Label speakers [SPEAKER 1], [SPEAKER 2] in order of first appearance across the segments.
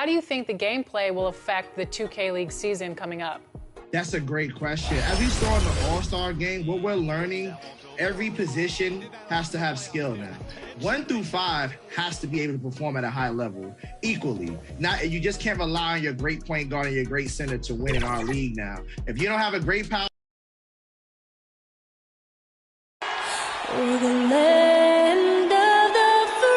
[SPEAKER 1] how do you think the gameplay will affect the 2K League season coming up?
[SPEAKER 2] That's a great question. As we saw in the All-Star game, what we're learning, every position has to have skill now. 1 through 5 has to be able to perform at a high level equally. You just can't rely on your great point guard and your great center to win in our league now. If you don't have a great power.
[SPEAKER 3] The land of the free.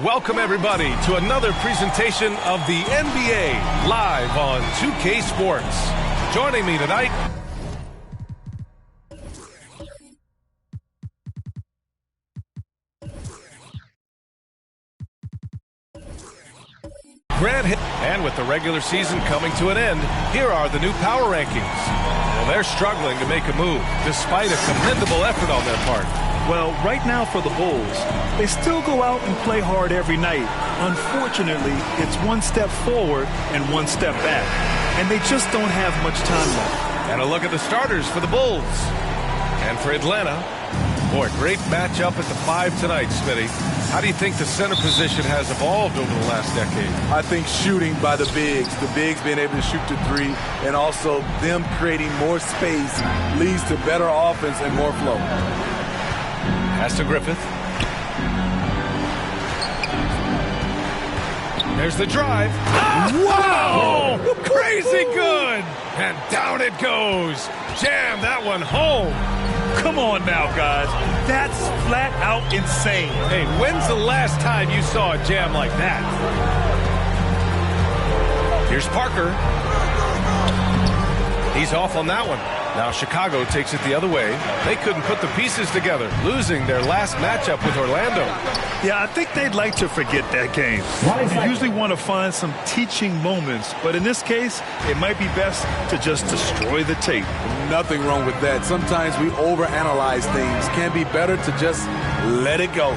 [SPEAKER 4] Welcome, everybody, to another presentation of the NBA live on 2K Sports. Joining me tonight, Grant Hill. And with the regular season coming to an end, here are the new power rankings. Well, they're struggling to make a move, despite a commendable effort on their part.
[SPEAKER 5] Well, right now for the Bulls, they still go out and play hard every night. Unfortunately, it's one step forward and one step back, and they just don't have much time left.
[SPEAKER 4] And a look at the starters for the Bulls. And for Atlanta, boy, great matchup at the 5 tonight, Smitty. How do you think the center position has evolved over the last decade?
[SPEAKER 6] I think shooting by the bigs being able to shoot to 3, and also them creating more space leads to better offense and more flow.
[SPEAKER 4] Pass to Griffith. There's the drive. Wow! Crazy good! And down it goes. Jam that one home.
[SPEAKER 5] Come on now, guys. That's flat out insane.
[SPEAKER 4] Hey, when's the last time you saw a jam like that? Here's Parker. He's off on that one. Now Chicago takes it the other way. They couldn't put the pieces together, losing their last matchup with Orlando.
[SPEAKER 5] Yeah, I think they'd like to forget that game. They usually want to find some teaching moments, but in this case, it might be best to just destroy the tape.
[SPEAKER 6] Nothing wrong with that. Sometimes we overanalyze things. Can be better to just let it go.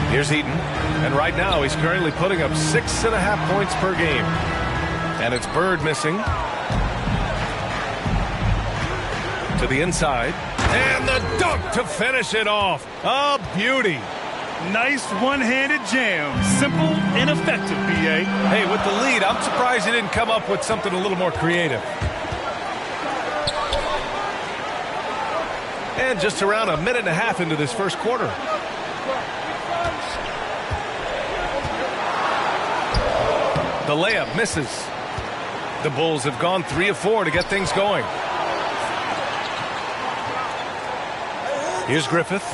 [SPEAKER 4] Here's Eaton, and right now he's currently putting up 6.5 points per game. And it's Bird missing. To the inside. And the dunk to finish it off. A beauty.
[SPEAKER 5] Nice one-handed jam. Simple and effective, B.A.
[SPEAKER 4] Hey, with the lead, I'm surprised he didn't come up with something a little more creative. And just around a minute and a half into this first quarter. The layup misses. The Bulls have gone 3 of 4 to get things going. Here's Griffith.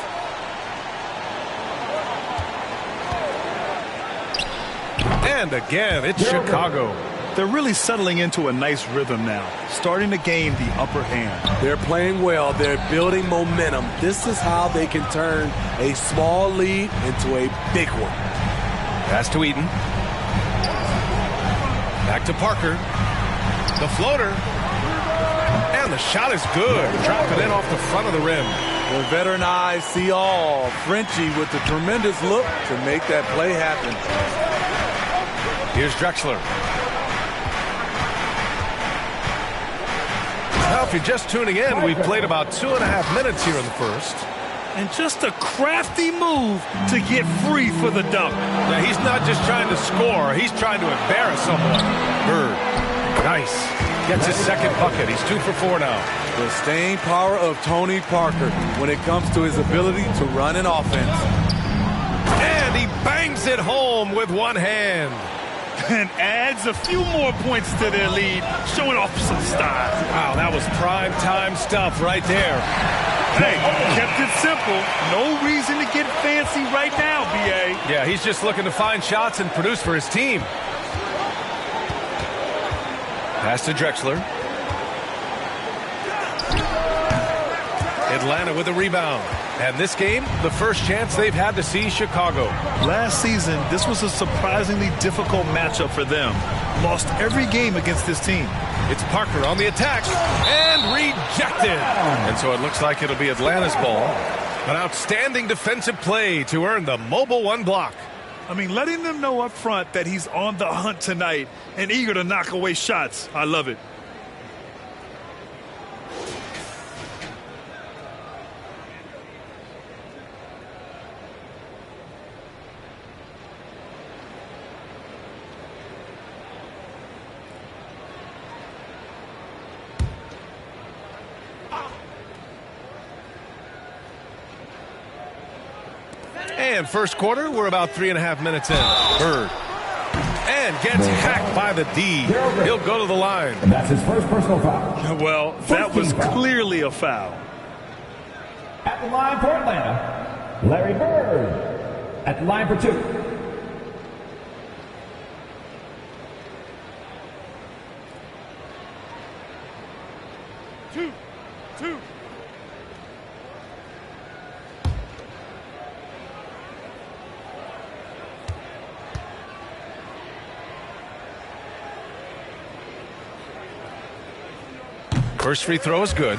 [SPEAKER 4] And again, it's Chicago.
[SPEAKER 5] They're really settling into a nice rhythm now, starting to gain the upper hand.
[SPEAKER 6] They're playing well. They're building momentum. This is how they can turn a small lead into a big one.
[SPEAKER 4] Pass to Eaton. Back to Parker. The floater. And the shot is good. Dropping in off the front of the rim.
[SPEAKER 6] The veteran eyes see all. Frenchie with the tremendous look to make that play happen.
[SPEAKER 4] Here's Drexler. Now, if you're just tuning in, we've played about 2.5 minutes here in the first.
[SPEAKER 5] And just a crafty move to get free for the dunk.
[SPEAKER 4] Now, he's not just trying to score. He's trying to embarrass someone. Bird. Nice. Gets his second bucket. He's 2 for 4 now.
[SPEAKER 6] The staying power of Tony Parker when it comes to his ability to run an offense.
[SPEAKER 4] And he bangs it home with one hand.
[SPEAKER 5] And adds a few more points to their lead, showing off some style.
[SPEAKER 4] Wow, that was prime time stuff right there.
[SPEAKER 5] Hey, kept it simple. No reason to get fancy right now, B.A.
[SPEAKER 4] Yeah, he's just looking to find shots and produce for his team. Pass to Drexler. Atlanta with a rebound. And this game, the first chance they've had to see Chicago.
[SPEAKER 5] Last season, this was a surprisingly difficult matchup for them. Lost every game against this team.
[SPEAKER 4] It's Parker on the attack and rejected. And so it looks like it'll be Atlanta's ball. An outstanding defensive play to earn the mobile 1 block.
[SPEAKER 5] I mean, letting them know up front that he's on the hunt tonight and eager to knock away shots. I love it.
[SPEAKER 4] And first quarter, we're about 3.5 minutes in. Bird. And gets hacked by the D. He'll go to the line.
[SPEAKER 7] And that's his first personal foul.
[SPEAKER 5] Well, that was clearly a foul.
[SPEAKER 7] At the line for Atlanta, Larry Bird. At the line for 2.
[SPEAKER 5] Two.
[SPEAKER 4] First free throw is good.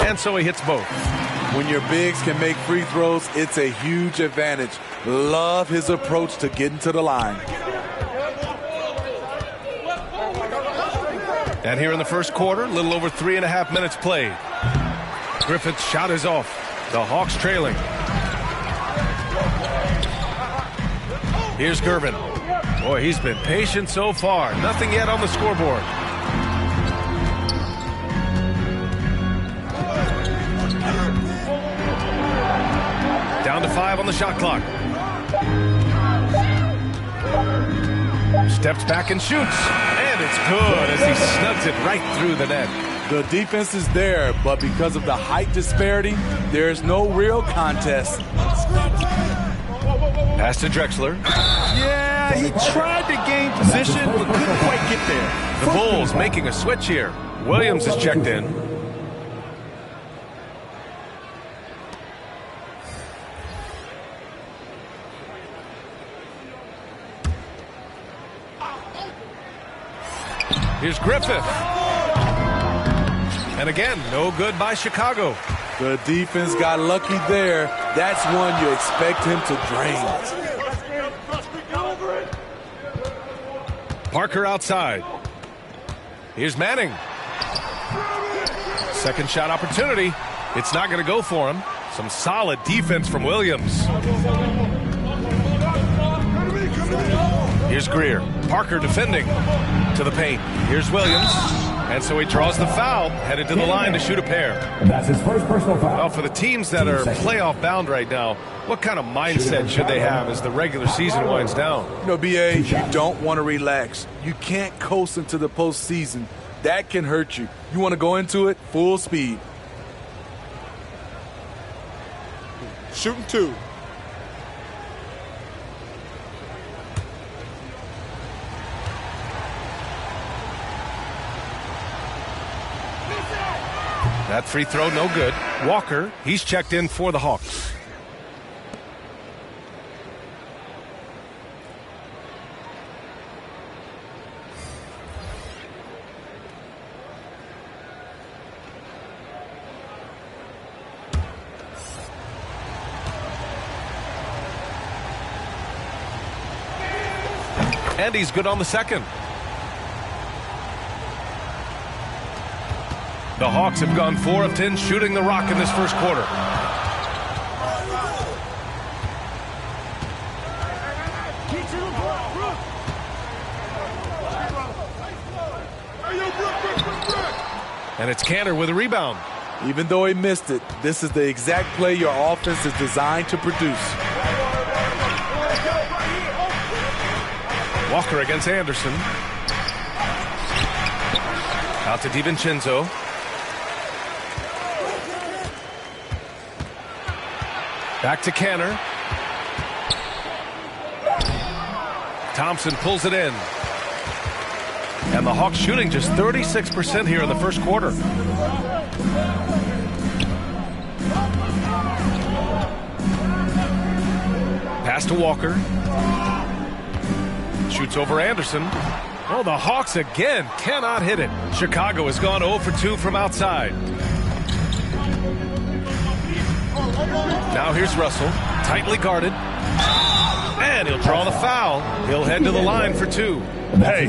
[SPEAKER 4] And so he hits both.
[SPEAKER 6] When your bigs can make free throws, it's a huge advantage. Love his approach to getting to the line.
[SPEAKER 4] And here in the first quarter, a little over 3.5 minutes played. Griffith's shot is off. The Hawks trailing. Here's Gervin. Boy, he's been patient so far. Nothing yet on the scoreboard. Down to 5 on the shot clock. Steps back and shoots. And it's good as he snugs it right through the net.
[SPEAKER 6] The defense is there, but because of the height disparity, there's no real contest.
[SPEAKER 4] Pass to Drexler.
[SPEAKER 5] Yeah, he tried to gain position, but couldn't quite get there.
[SPEAKER 4] The Bulls making a switch here. Williams is checked in. Here's Griffith. And again, no good by Chicago.
[SPEAKER 6] The defense got lucky there. That's one you expect him to drain.
[SPEAKER 4] Parker outside. Here's Manning. Second shot opportunity. It's not going to go for him. Some solid defense from Williams. Here's Greer. Parker defending to the paint. Here's Williams. And so he draws the foul, headed to the line to shoot a pair.
[SPEAKER 7] And that's his first personal foul.
[SPEAKER 4] Well, for the teams that are playoff bound right now, what kind of mindset should they have as the regular season winds down?
[SPEAKER 6] You know, BA, you don't want to relax. You can't coast into the postseason. That can hurt you. You want to go into it full speed.
[SPEAKER 8] Shooting 2.
[SPEAKER 4] That free throw, no good. Walker, he's checked in for the Hawks. And he's good on the second. The Hawks have gone 4 of 10 shooting the rock in this first quarter. And it's Cantor with a rebound.
[SPEAKER 6] Even though he missed it, this is the exact play your offense is designed to produce.
[SPEAKER 4] Walker against Anderson. Out to DiVincenzo. Back to Cantor. Thompson pulls it in. And the Hawks shooting just 36% here in the first quarter. Pass to Walker. Shoots over Anderson. Oh, the Hawks again cannot hit it. Chicago has gone 0 for 2 from outside. Now here's Russell, tightly guarded. And he'll draw the foul. He'll head to the line for 2.
[SPEAKER 5] Hey,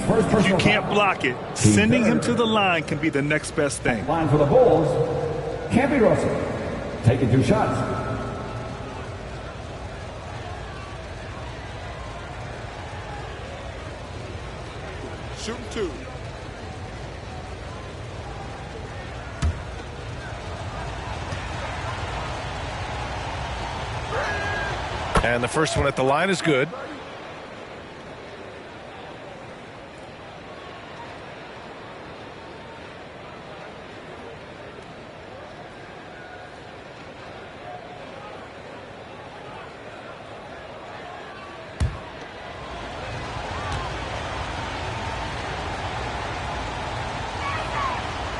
[SPEAKER 5] you can't block it. Sending him to the line can be the next best thing.
[SPEAKER 7] Line for the Bulls, Campy Russell. Taking 2 shots.
[SPEAKER 8] Shooting 2.
[SPEAKER 4] And the first one at the line is good.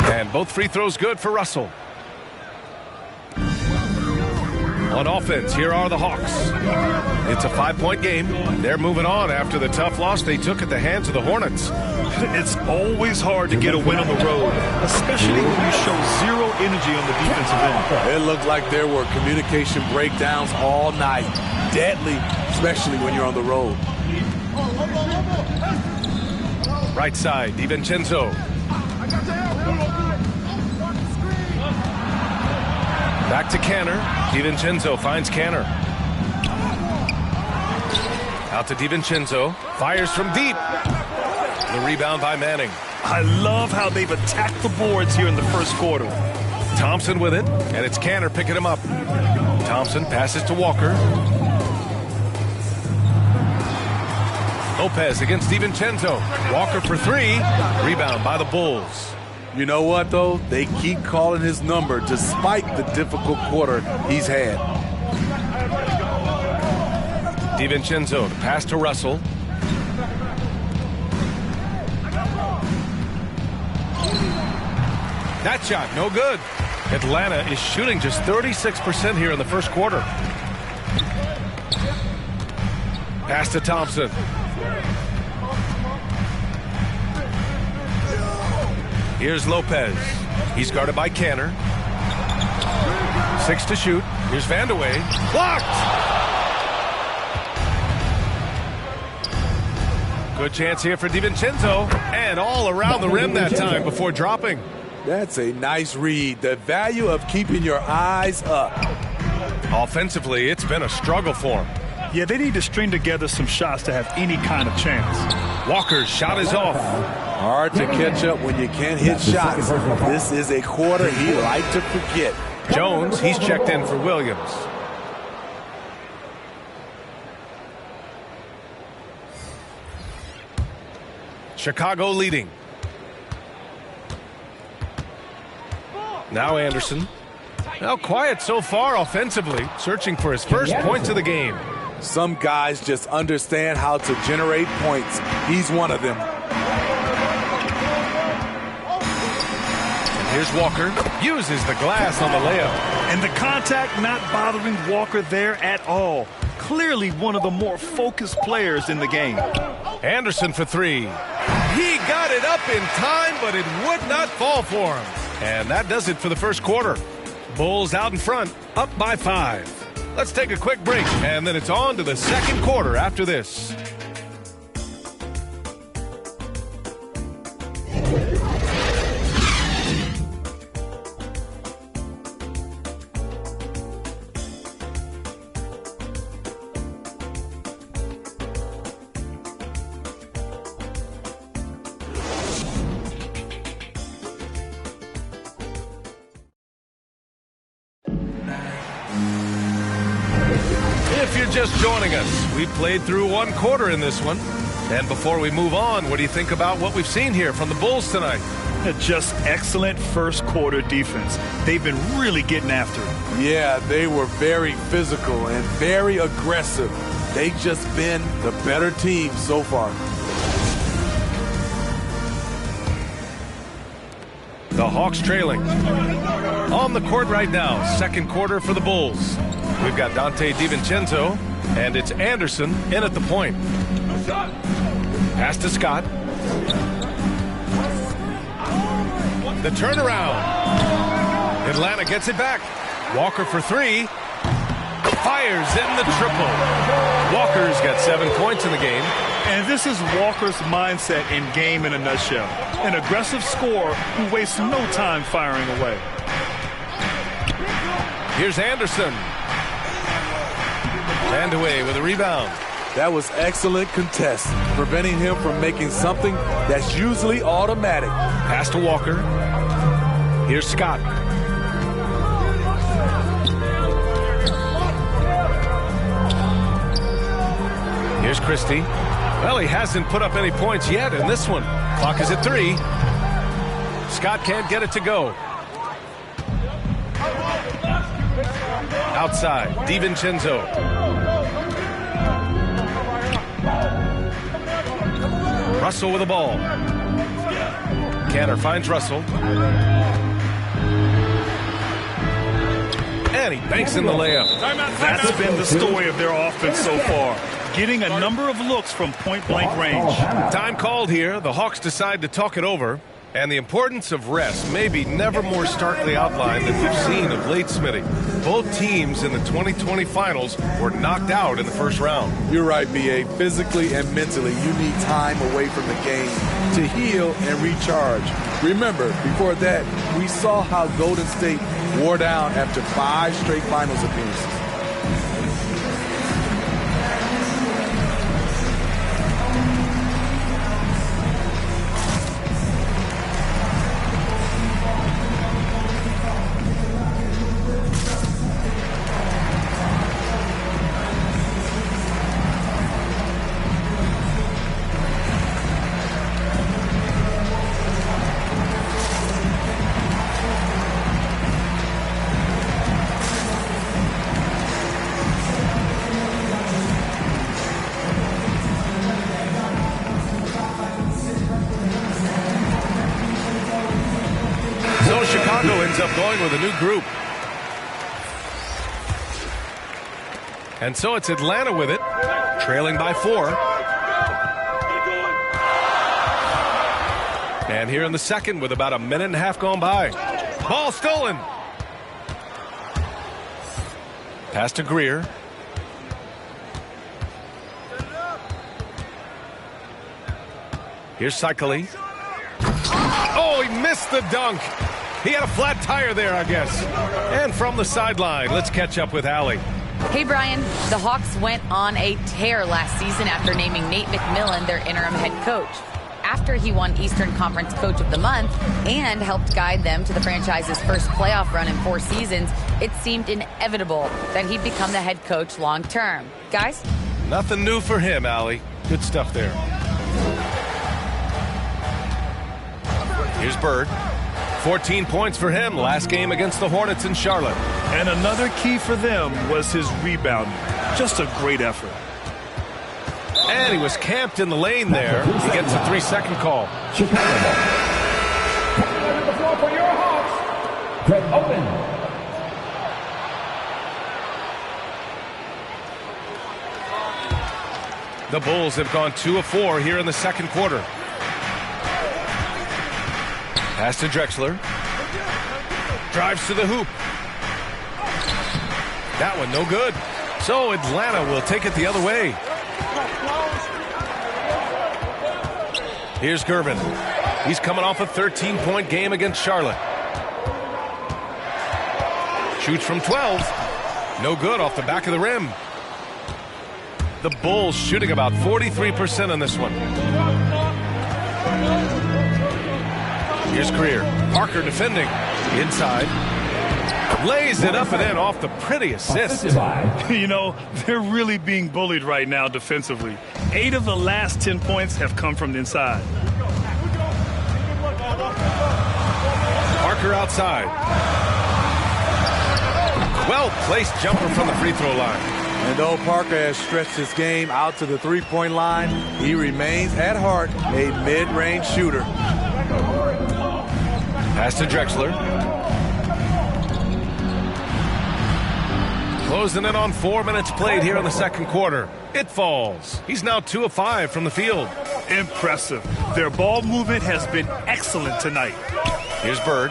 [SPEAKER 4] And both free throws good for Russell. On offense, here are the Hawks. It's a 5-point game. They're moving on after the tough loss they took at the hands of the Hornets.
[SPEAKER 5] It's always hard to get a win on the road, especially when you show zero energy on the defensive end.
[SPEAKER 6] It looked like there were communication breakdowns all night. Deadly, especially when you're on the road.
[SPEAKER 4] Right side, DiVincenzo. Back to Canner. DiVincenzo finds Canner. Out to DiVincenzo. Fires from deep. The rebound by Manning.
[SPEAKER 5] I love how they've attacked the boards here in the first quarter.
[SPEAKER 4] Thompson with it, and it's Canner picking him up. Thompson passes to Walker. Lopez against DiVincenzo. Walker for 3. Rebound by the Bulls.
[SPEAKER 6] You know what, though? They keep calling his number despite the difficult quarter he's had.
[SPEAKER 4] DiVincenzo, the pass to Russell. That shot, no good. Atlanta is shooting just 36% here in the first quarter. Pass to Thompson. Here's Lopez. He's guarded by Canner. 6 to shoot. Here's Vandeweghe. Blocked! Good chance here for DiVincenzo. And all around the rim that time before dropping.
[SPEAKER 6] That's a nice read. The value of keeping your eyes up.
[SPEAKER 4] Offensively, it's been a struggle for him.
[SPEAKER 5] Yeah, they need to string together some shots to have any kind of chance.
[SPEAKER 4] Walker's shot is off.
[SPEAKER 6] Hard to catch up when you can't hit shots. This is a quarter he liked to forget.
[SPEAKER 4] Jones, he's checked in for Williams. Chicago leading. Now Anderson. Now quiet so far offensively, searching for his first points of the game.
[SPEAKER 6] Some guys just understand how to generate points. He's one of them.
[SPEAKER 4] And here's Walker. Uses the glass on the layup.
[SPEAKER 5] And the contact not bothering Walker there at all. Clearly one of the more focused players in the game.
[SPEAKER 4] Anderson for 3. He got it up in time, but it would not fall for him. And that does it for the first quarter. Bulls out in front, up by 5. Let's take a quick break, and then it's on to the second quarter after this. If you're just joining us, we've played through one quarter in this one. And before we move on, what do you think about what we've seen here from the Bulls tonight?
[SPEAKER 5] Just excellent first quarter defense. They've been really getting after it.
[SPEAKER 6] Yeah, they were very physical and very aggressive. They've just been the better team so far.
[SPEAKER 4] The Hawks trailing. On the court right now, second quarter for the Bulls. We've got Dante DiVincenzo, and it's Anderson in at the point. Pass to Scott. The turnaround. Atlanta gets it back. Walker for 3. Fires in the triple. Walker's got 7 points in the game.
[SPEAKER 5] And this is Walker's mindset in game in a nutshell. An aggressive scorer who wastes no time firing away.
[SPEAKER 4] Here's Anderson. And away with a rebound.
[SPEAKER 6] That was excellent contest, preventing him from making something that's usually automatic.
[SPEAKER 4] Pass to Walker. Here's Scott. Here's Christie. Well, he hasn't put up any points yet in this one. Clock is at 3. Scott can't get it to go. Outside, DiVincenzo. Russell with the ball. Canner finds Russell. And he banks in the layup.
[SPEAKER 5] That's been the story of their offense so far. Getting a number of looks from point-blank range.
[SPEAKER 4] Time called here. The Hawks decide to talk it over. And the importance of rest may be never more starkly outlined than we've seen of late, Smitty. Both teams in the 2020 finals were knocked out in the first round.
[SPEAKER 6] You're right, B.A. Physically and mentally, you need time away from the game to heal and recharge. Remember, before that, we saw how Golden State wore down after 5 straight finals appearances.
[SPEAKER 4] Up going with a new group. And so it's Atlanta with it, trailing by 4. And here in the second with about a minute and a half gone by. Ball stolen. Pass to Greer. Here's Cycli. Oh, he missed the dunk. He had a flat tire there, I guess. And from the sideline, let's catch up with Allie.
[SPEAKER 9] Hey, Brian. The Hawks went on a tear last season after naming Nate McMillan their interim head coach. After he won Eastern Conference Coach of the Month and helped guide them to the franchise's first playoff run in 4 seasons, it seemed inevitable that he'd become the head coach long term. Guys?
[SPEAKER 4] Nothing new for him, Allie. Good stuff there. Here's Bird. 14 points for him last game against the Hornets in Charlotte.
[SPEAKER 5] And another key for them was his rebounding. Just a great effort.
[SPEAKER 4] And he was camped in the lane there. He gets a 3-second call.
[SPEAKER 7] Chicago. Coming to the floor for your Hawks, Greg Oden.
[SPEAKER 4] The Bulls have gone 2 of 4 here in the second quarter. Pass to Drexler. Drives to the hoop. That one no good. So Atlanta will take it the other way. Here's Gervin. He's coming off a 13-point game against Charlotte. Shoots from 12. No good off the back of the rim. The Bulls shooting about 43% on this one. Here's Greer. Parker defending. Inside. Lays it up and in off the pretty assist.
[SPEAKER 5] You know, they're really being bullied right now defensively. 8 of the last 10 points have come from the inside.
[SPEAKER 4] Parker outside. Well-placed jumper from the free throw line.
[SPEAKER 6] And though Parker has stretched his game out to the three-point line, he remains at heart a mid-range shooter.
[SPEAKER 4] Pass to Drexler. Closing in on 4 minutes played here in the second quarter. It falls. He's now 2 of 5 from the field.
[SPEAKER 5] Impressive. Their ball movement has been excellent tonight.
[SPEAKER 4] Here's Bird.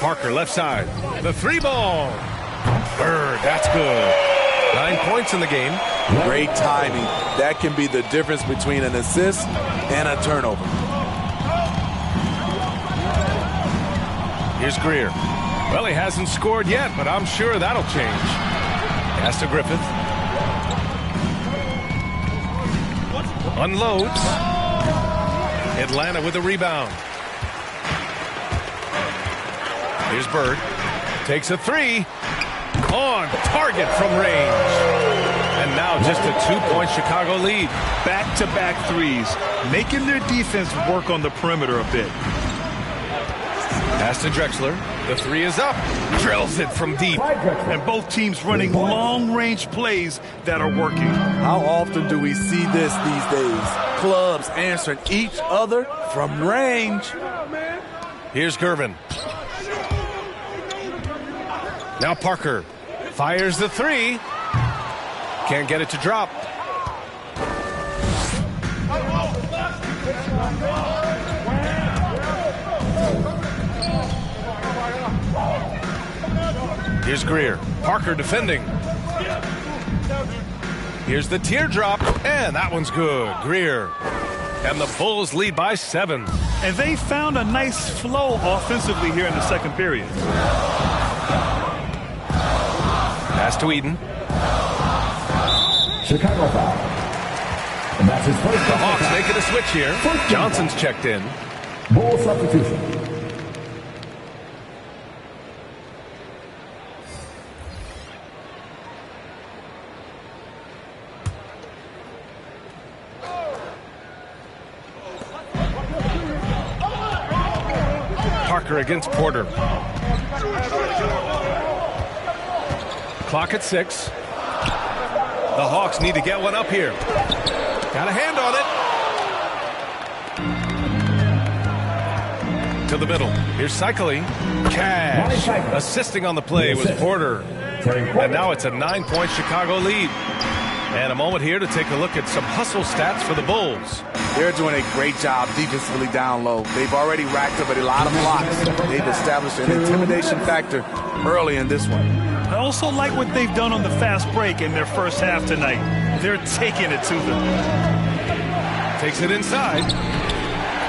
[SPEAKER 4] Parker, left side. The three ball. Bird, that's good. 9 points in the game.
[SPEAKER 6] Great timing. That can be the difference between an assist and a turnover.
[SPEAKER 4] Here's Greer. Well, he hasn't scored yet, but I'm sure that'll change. Pass to Griffith. Unloads. Atlanta with the rebound. Here's Bird. Takes a three. On target from range. And now just a 2-point Chicago lead.
[SPEAKER 5] Back-to-back threes, making their defense work on the perimeter a bit.
[SPEAKER 4] Pass to Drexler. The three is up. Drills it from deep.
[SPEAKER 5] And both teams running long-range plays that are working.
[SPEAKER 6] How often do we see this these days? Clubs answering each other from range.
[SPEAKER 4] Here's Gervin. Now Parker fires the three. Can't get it to drop. Here's Greer. Parker defending. Here's the teardrop, and that one's good. Greer. And the Bulls lead by 7.
[SPEAKER 5] And they found a nice flow offensively here in the second period.
[SPEAKER 4] Pass to Eden.
[SPEAKER 7] Chicago foul. And that's his first.
[SPEAKER 4] The Hawks making a switch here. Johnson's checked in.
[SPEAKER 7] Bull substitution.
[SPEAKER 4] Parker against Porter. Clock at 6. The Hawks need to get one up here. Got a hand on it. To the middle. Here's Cycling. Cash. Assisting on the play was Porter. And now it's a 9-point Chicago lead. And a moment here to take a look at some hustle stats for the Bulls.
[SPEAKER 6] They're doing a great job defensively down low. They've already racked up a lot of blocks. They've established an intimidation factor early in this one.
[SPEAKER 5] I also like what they've done on the fast break in their first half tonight. They're taking it to them.
[SPEAKER 4] Takes it inside.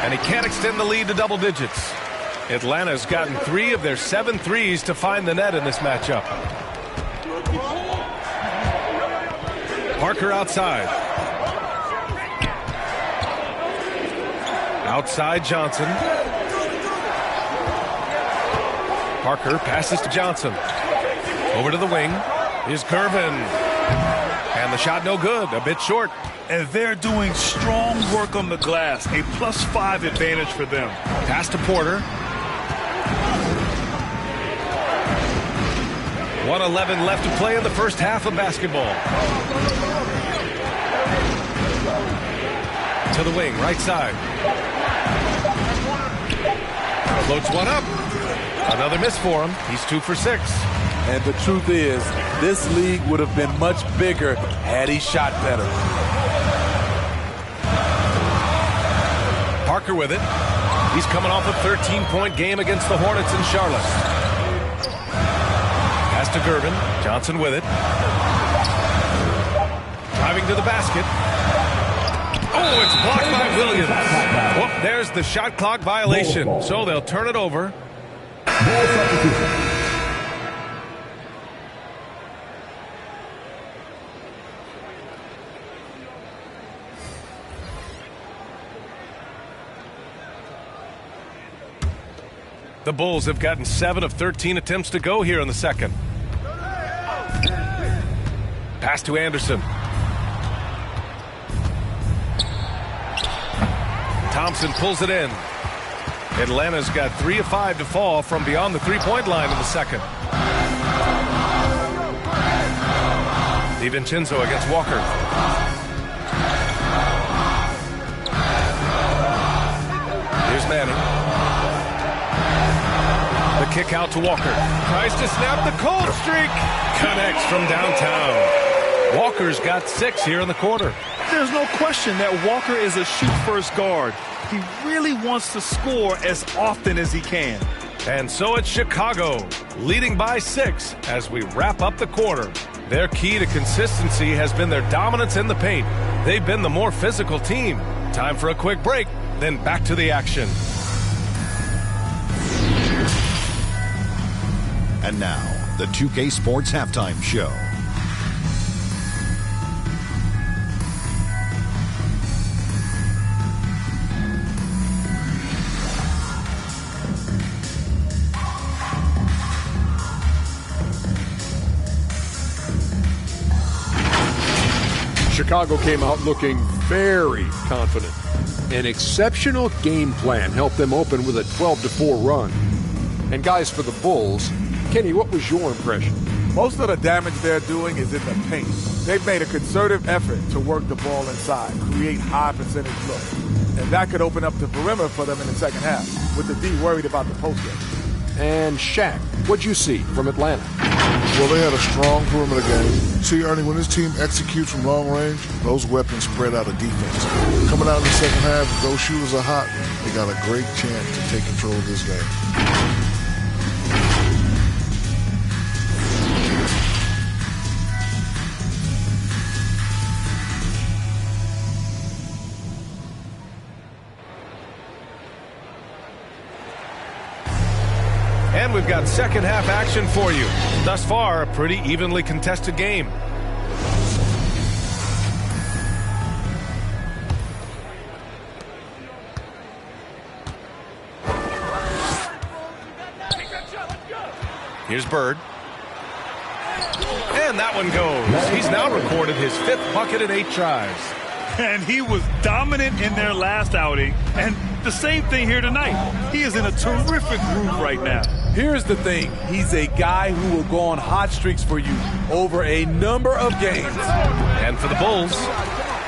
[SPEAKER 4] And he can't extend the lead to double digits. Atlanta's gotten 3 of their 7 threes to find the net in this matchup. Parker outside. Outside Johnson. Parker passes to Johnson. Over to the wing. Here's Gervin. And the shot no good. A bit short.
[SPEAKER 5] And they're doing strong work on the glass. A +5 advantage for them.
[SPEAKER 4] Pass to Porter. 1:11 left to play in the first half of basketball. To the wing, right side. Floats one up. Another miss for him. He's 2 for 6.
[SPEAKER 6] And the truth is, this league would have been much bigger had he shot better.
[SPEAKER 4] Parker with it. He's coming off a 13-point game against the Hornets in Charlotte. Pass to Gervin. Johnson with it. Driving to the basket. Oh, it's blocked by Williams. Oh, there's the shot clock violation. So they'll turn it over. The Bulls have gotten 7 of 13 attempts to go here in the second. Pass to Anderson. Thompson pulls it in. Atlanta's got 3 of 5 to fall from beyond the three-point line in the second. DiVincenzo against Walker. Here's Manning. The kick out to Walker. Tries to snap the cold streak. Connects from downtown. Walker's got 6 here in the quarter.
[SPEAKER 5] There's no question that Walker is a shoot-first guard. He really wants to score as often as he can.
[SPEAKER 4] And so it's Chicago, leading by 6 as we wrap up the quarter. Their key to consistency has been their dominance in the paint. They've been the more physical team. Time for a quick break, then back to the action.
[SPEAKER 10] And now, the 2K Sports Halftime Show.
[SPEAKER 8] Chicago came out looking very confident. An exceptional game plan helped them open with a 12-4 run. And guys, for the Bulls, Kenny, what was your impression?
[SPEAKER 6] Most of the damage they're doing is in the paint. They've made a concerted effort to work the ball inside, create high percentage looks. And that could open up the perimeter for them in the second half, with the D worried about the post game.
[SPEAKER 8] And Shaq, what'd you see from Atlanta?
[SPEAKER 11] Well, they had a strong perimeter game. See, Ernie, when this team executes from long range, those weapons spread out of defense. Coming out in the second half, if those shooters are hot, they got a great chance to take control of this game.
[SPEAKER 4] And we've got second half action for you. Thus far, a pretty evenly contested game. Here's Bird. And that one goes. He's now recorded his 5th bucket in 8 tries.
[SPEAKER 5] And he was dominant in their last outing. And the same thing here tonight. He is in a terrific groove right now.
[SPEAKER 6] Here's the thing. He's a guy who will go on hot streaks for you over a number of games.
[SPEAKER 4] And for the Bulls,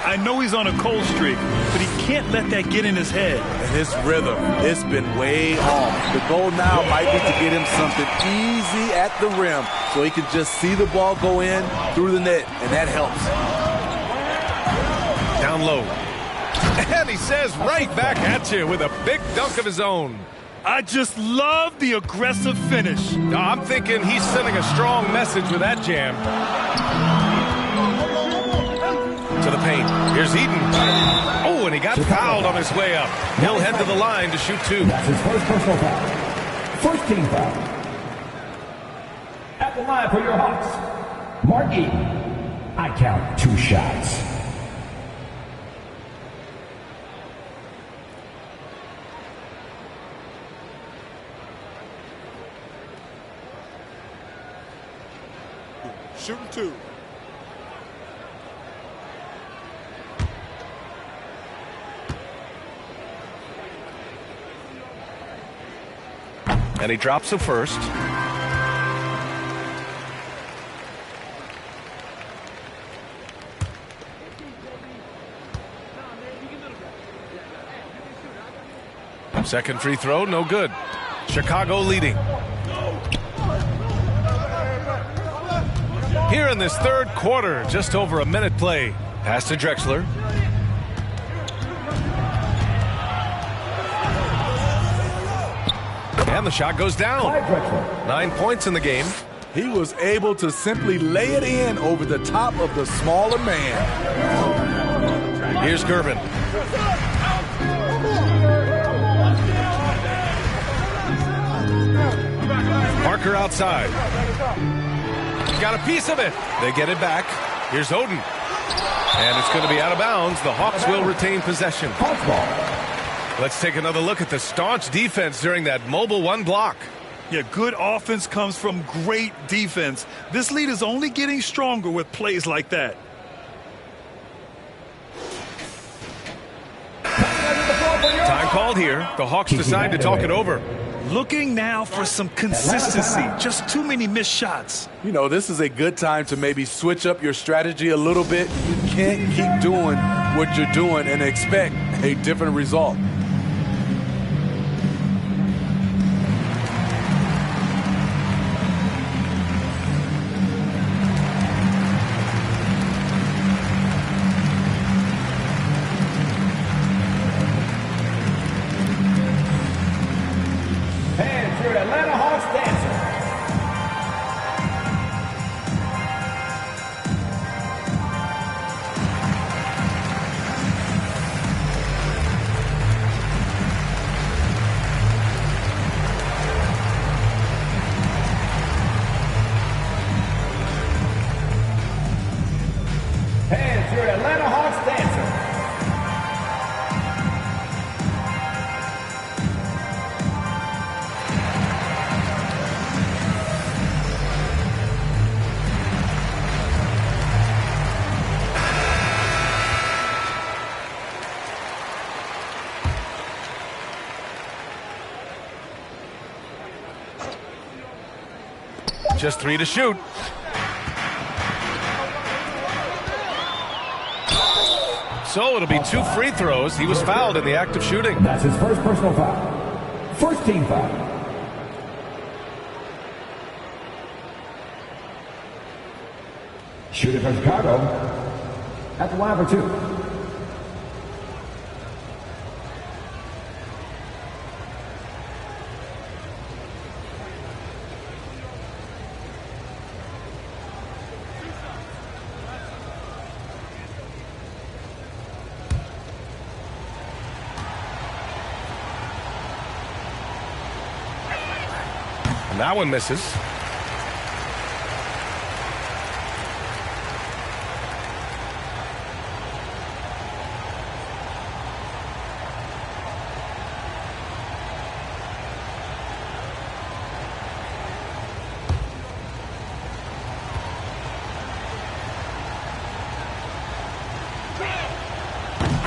[SPEAKER 5] I know he's on a cold streak, but he can't let that get in his head.
[SPEAKER 6] And his rhythm, it's been way off. The goal now might be to get him something easy at the rim so he can just see the ball go in through the net, and that helps.
[SPEAKER 4] Down low. And he says right back at you with a big dunk of his own.
[SPEAKER 5] I just love the aggressive finish.
[SPEAKER 4] I'm thinking he's sending a strong message with that jam. To the paint. Here's Eden. Oh, and he got fouled on his way up. He'll head to the line to shoot 2.
[SPEAKER 7] That's his first personal foul. First team foul. At the line for your Hawks, Mark Eden. I count 2 shots.
[SPEAKER 8] Shooting 2.
[SPEAKER 4] And he drops the first. Second free throw, no good. Chicago leading. Here in this third quarter, just over a minute play. Pass to Drexler. And the shot goes down. 9 points in the game.
[SPEAKER 6] He was able to simply lay it in over the top of the smaller man.
[SPEAKER 4] Here's Gervin. Parker outside. Got a piece of it. They get it back. Here's Oden. And it's going to be out of bounds. The Hawks will retain possession. Let's take another look at the staunch defense during that mobile 1 block.
[SPEAKER 5] Yeah, good offense comes from great defense. This lead is only getting stronger with plays like that.
[SPEAKER 4] Time called here. The Hawks decide to talk it over.
[SPEAKER 5] Looking now for some consistency. Just too many missed shots.
[SPEAKER 6] You know, this is a good time to maybe switch up your strategy a little bit. You can't keep doing what you're doing and expect a different result.
[SPEAKER 4] Just 3 to shoot. So it'll be 2 free throws. He was fouled in the act of shooting.
[SPEAKER 7] That's his first personal foul. First team foul. Shooting for Chicago at the line for 2.
[SPEAKER 4] And that one misses.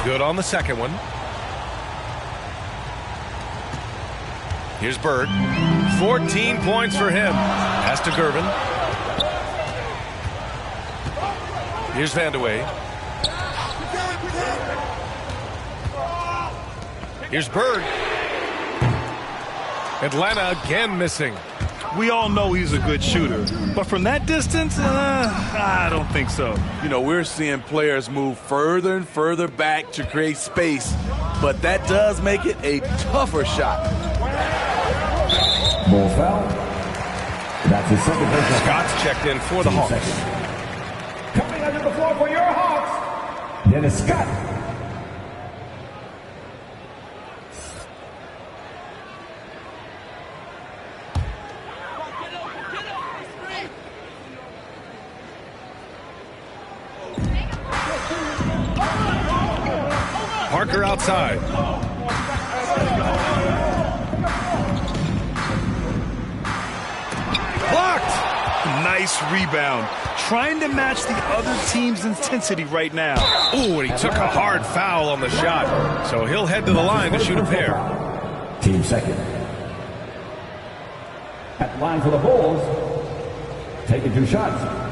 [SPEAKER 4] Good on the second one. Here's Bird. 14 points for him. Pass to Gervin. Here's Vandeweghe. Here's Bird. Atlanta again missing.
[SPEAKER 5] We all know he's a good shooter, but from that distance, I don't think so.
[SPEAKER 6] You know, we're seeing players move further and further back to create space, but that does make it a tougher shot.
[SPEAKER 7] Ball foul. That's his second personal.
[SPEAKER 4] Scott's checked in for the Hawks.
[SPEAKER 7] Coming under the floor for your Hawks, Dennis Scott.
[SPEAKER 4] Parker outside. Blocked.
[SPEAKER 5] Nice rebound. Trying to match the other team's intensity right now.
[SPEAKER 4] Ooh, and he took a hard foul on the shot. So he'll head to the line to shoot a pair.
[SPEAKER 7] Team second. At the line for the Bulls. Taking 2 shots.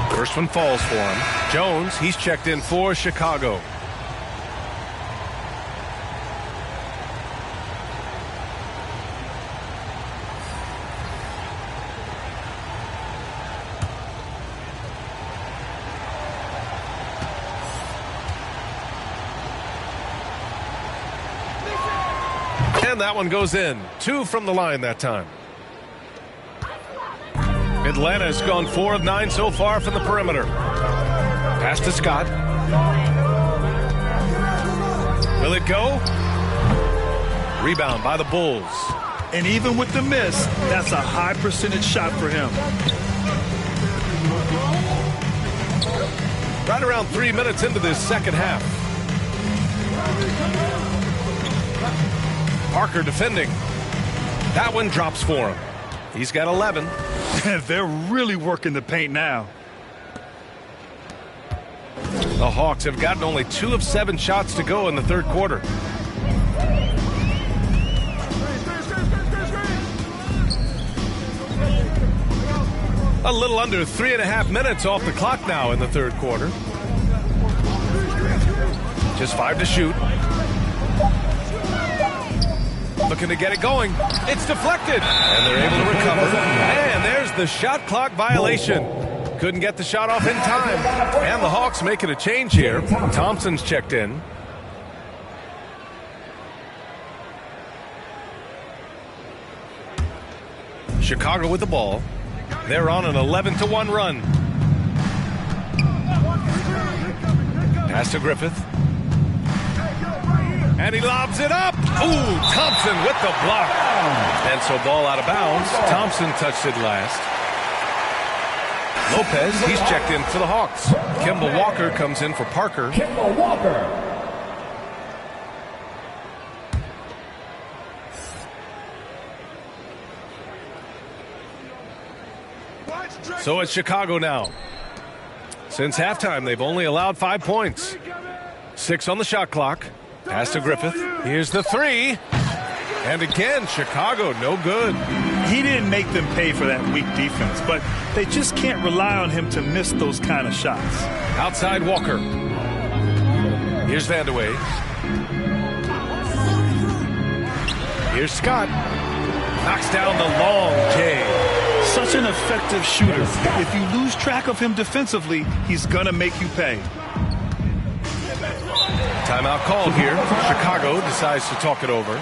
[SPEAKER 4] First one falls for him. Jones, he's checked in for Chicago. And that one goes in. 2 from the line that time. Atlanta's gone 4 of 9 so far from the perimeter. Pass to Scott. Will it go? Rebound by the Bulls.
[SPEAKER 5] And even with the miss, that's a high percentage shot for him.
[SPEAKER 4] Right around 3 minutes into this second half. Parker defending. That one drops for him. He's got 11.
[SPEAKER 5] They're really working the paint now.
[SPEAKER 4] The Hawks have gotten only 2 of 7 shots to go in the third quarter. A little under 3.5 minutes off the clock now in the third quarter. Just 5 to shoot. Looking to get it going. It's deflected. And they're able to recover. And there's the shot clock violation. Couldn't get the shot off in time. And the Hawks making a change here. Thompson's checked in. Chicago with the ball. They're on an 11-1 run. Pass to Griffith. And he lobs it up. Ooh, Thompson with the block. And so ball out of bounds. Thompson touched it last. Lopez, he's checked in for the Hawks. Kemba Walker comes in for Parker.
[SPEAKER 7] Kemba Walker.
[SPEAKER 4] So it's Chicago now. Since halftime, they've only allowed 5 points. 6 on the shot clock. Pass to Griffith. Here's the three. And again, Chicago, no good.
[SPEAKER 5] He didn't make them pay for that weak defense, but they just can't rely on him to miss those kind of shots.
[SPEAKER 4] Outside Walker. Here's Vandeweghe. Here's Scott. Knocks down the long J.
[SPEAKER 5] Such an effective shooter. If you lose track of him defensively, he's going to make you pay.
[SPEAKER 4] Timeout called here. Chicago decides to talk it over.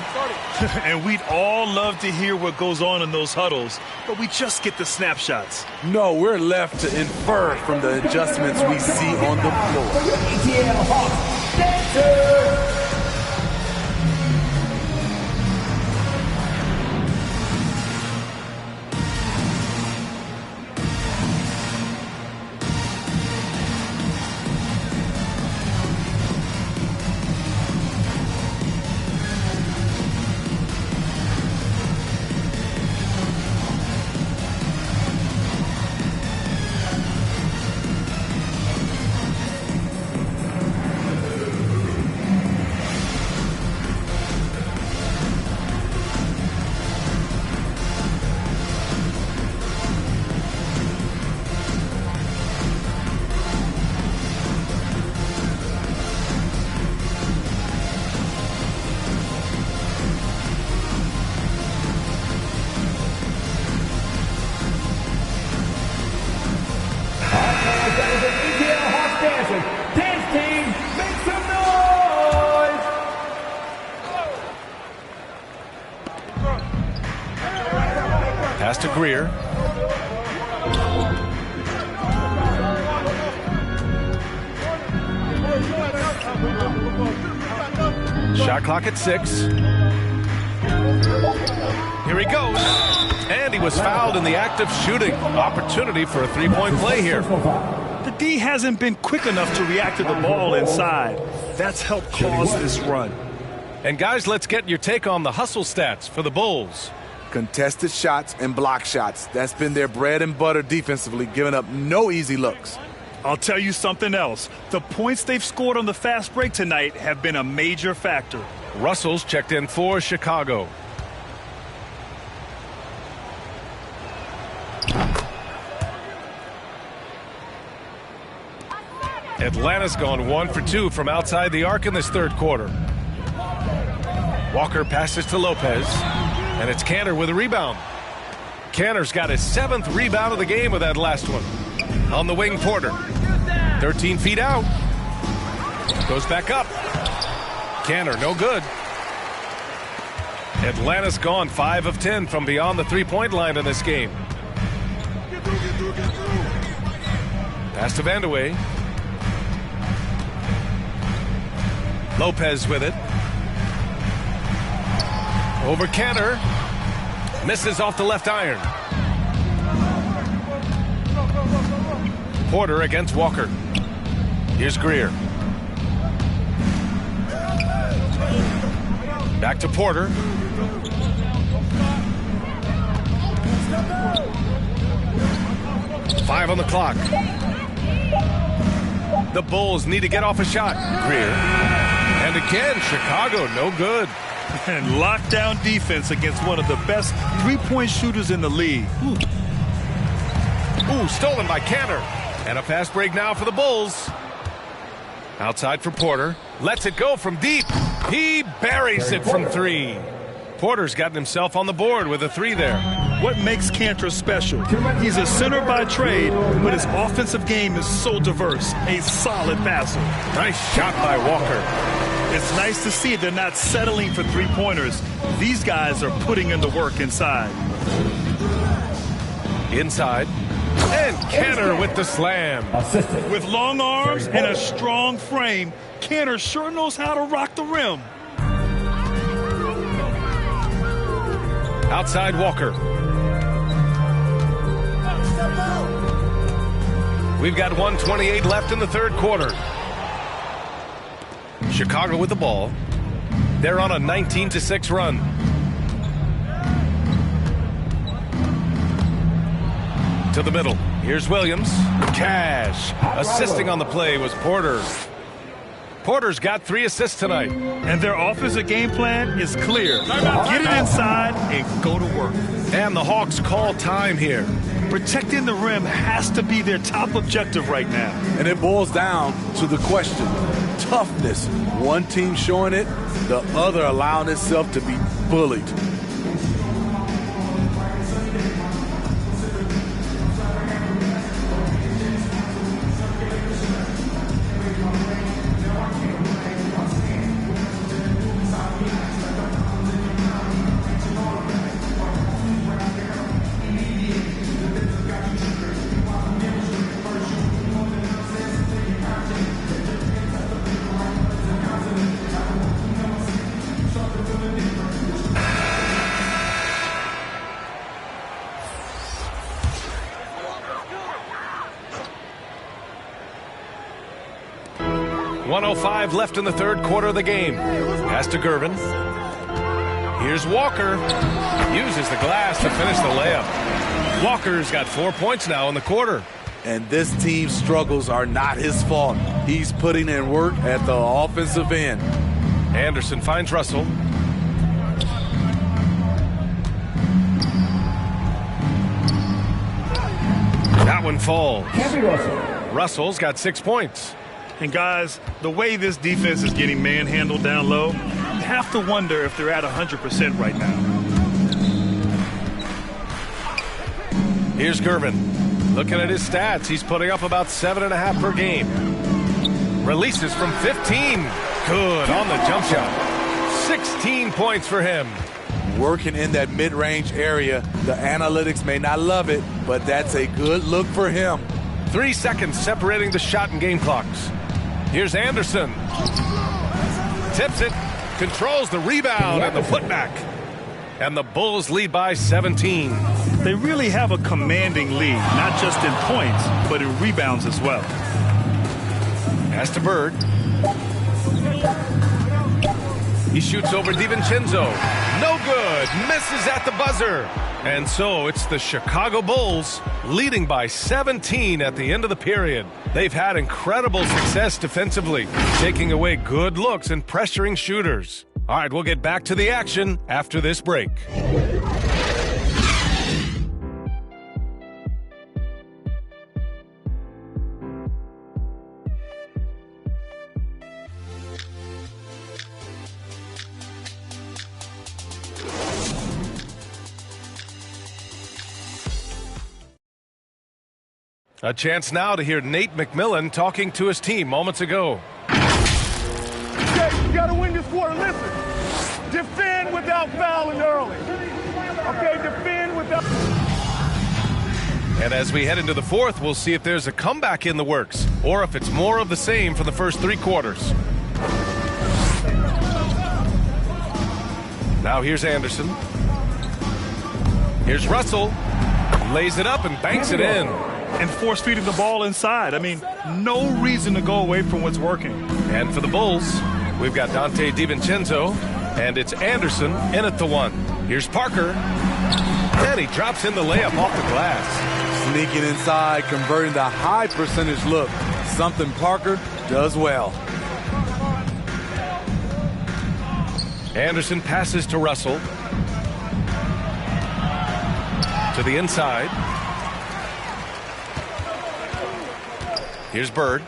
[SPEAKER 5] And we'd all love to hear what goes on in those huddles, but we just get the snapshots.
[SPEAKER 6] No, we're left to infer from the adjustments we see on the floor.
[SPEAKER 7] ATL Hawks Dancers.
[SPEAKER 4] Pass to Greer. Shot clock at 6. Here he goes. And he was fouled in the act of shooting. Opportunity for a three-point play here.
[SPEAKER 5] The D hasn't been quick enough to react to the ball inside. That's helped cause this run.
[SPEAKER 4] And guys, let's get your take on the hustle stats for the Bulls.
[SPEAKER 6] Contested shots and block shots. That's been their bread and butter defensively, giving up no easy looks.
[SPEAKER 5] I'll tell you something else. The points they've scored on the fast break tonight have been a major factor.
[SPEAKER 4] Russell's checked in for Chicago. Atlanta's gone 1 for 2 from outside the arc in this third quarter. Walker passes to Lopez, and it's Cantor with a rebound. Cantor's got his 7th rebound of the game with that last one. On the wing, Porter. 13 feet out. Goes back up. Cantor, no good. Atlanta's gone 5 of 10 from beyond the three-point line in this game. Pass to Vandeweghe. Lopez with it. Over Cantor. Misses off the left iron. Porter against Walker. Here's Greer. Back to Porter. Five on the clock. The Bulls need to get off a shot. Greer. And again, Chicago, no good.
[SPEAKER 5] And lockdown defense against one of the best three-point shooters in the league.
[SPEAKER 4] Ooh, stolen by Cantor. And a fast break now for the Bulls. Outside for Porter. Lets it go from deep. He buries it from 3. Porter's gotten himself on the board with a 3 there.
[SPEAKER 5] What makes Cantor special? He's a center by trade, but his offensive game is so diverse. A solid passer.
[SPEAKER 4] Nice shot by Walker.
[SPEAKER 5] It's nice to see they're not settling for three-pointers. These guys are putting in the work inside.
[SPEAKER 4] Inside. And Cantor with the slam.
[SPEAKER 5] With long arms and a strong frame, Cantor sure knows how to rock the rim.
[SPEAKER 4] Outside Walker. We've got 1:28 left in the third quarter. Chicago with the ball. They're on a 19-6 run. To the middle. Here's Williams. Cash. Assisting on the play was Porter. Porter's got 3 assists tonight.
[SPEAKER 5] And their offensive game plan is clear. Get it inside and go to work.
[SPEAKER 4] And the Hawks call time here.
[SPEAKER 5] Protecting the rim has to be their top objective right now.
[SPEAKER 6] And it boils down to the question. Toughness. One team showing it, the other allowing itself to be bullied.
[SPEAKER 4] .05 left in the third quarter of the game. Pass to Gervin. Here's Walker. Uses the glass to finish the layup. Walker's got 4 points now in the quarter.
[SPEAKER 6] And this team's struggles are not his fault. He's putting in work at the offensive end.
[SPEAKER 4] Anderson finds Russell. That one falls. Russell's got 6 points.
[SPEAKER 5] And guys, the way this defense is getting manhandled down low, you have to wonder if they're at 100% right now.
[SPEAKER 4] Here's Gervin. Looking at his stats, he's putting up about 7.5 per game. Releases from 15. Good on the jump shot. 16 points for him.
[SPEAKER 6] Working in that mid-range area. The analytics may not love it, but that's a good look for him.
[SPEAKER 4] 3 seconds separating the shot and game clocks. Here's Anderson. Tips it. Controls the rebound and the putback. And the Bulls lead by 17.
[SPEAKER 5] They really have a commanding lead, not just in points, but in rebounds as well.
[SPEAKER 4] Pass to Bird. He shoots over DiVincenzo. No good. Misses at the buzzer. And so it's the Chicago Bulls leading by 17 at the end of the period. They've had incredible success defensively, taking away good looks and pressuring shooters. All right, we'll get back to the action after this break. A chance now to hear Nate McMillan talking to his team moments ago.
[SPEAKER 12] Okay, you got to win this quarter. Listen, defend without fouling early. Okay, defend without...
[SPEAKER 4] And as we head into the fourth, we'll see if there's a comeback in the works or if it's more of the same for the first 3 quarters. Now here's Anderson. Here's Russell. Lays it up and banks it in.
[SPEAKER 5] And force feeding the ball inside. I mean, no reason to go away from what's working.
[SPEAKER 4] And for the Bulls, we've got Dante DiVincenzo, and it's Anderson in at the 1. Here's Parker, and he drops in the layup off the glass.
[SPEAKER 6] Sneaking inside, converting the high percentage look, something Parker does well.
[SPEAKER 4] Anderson passes to Russell. To the inside. Here's Bird.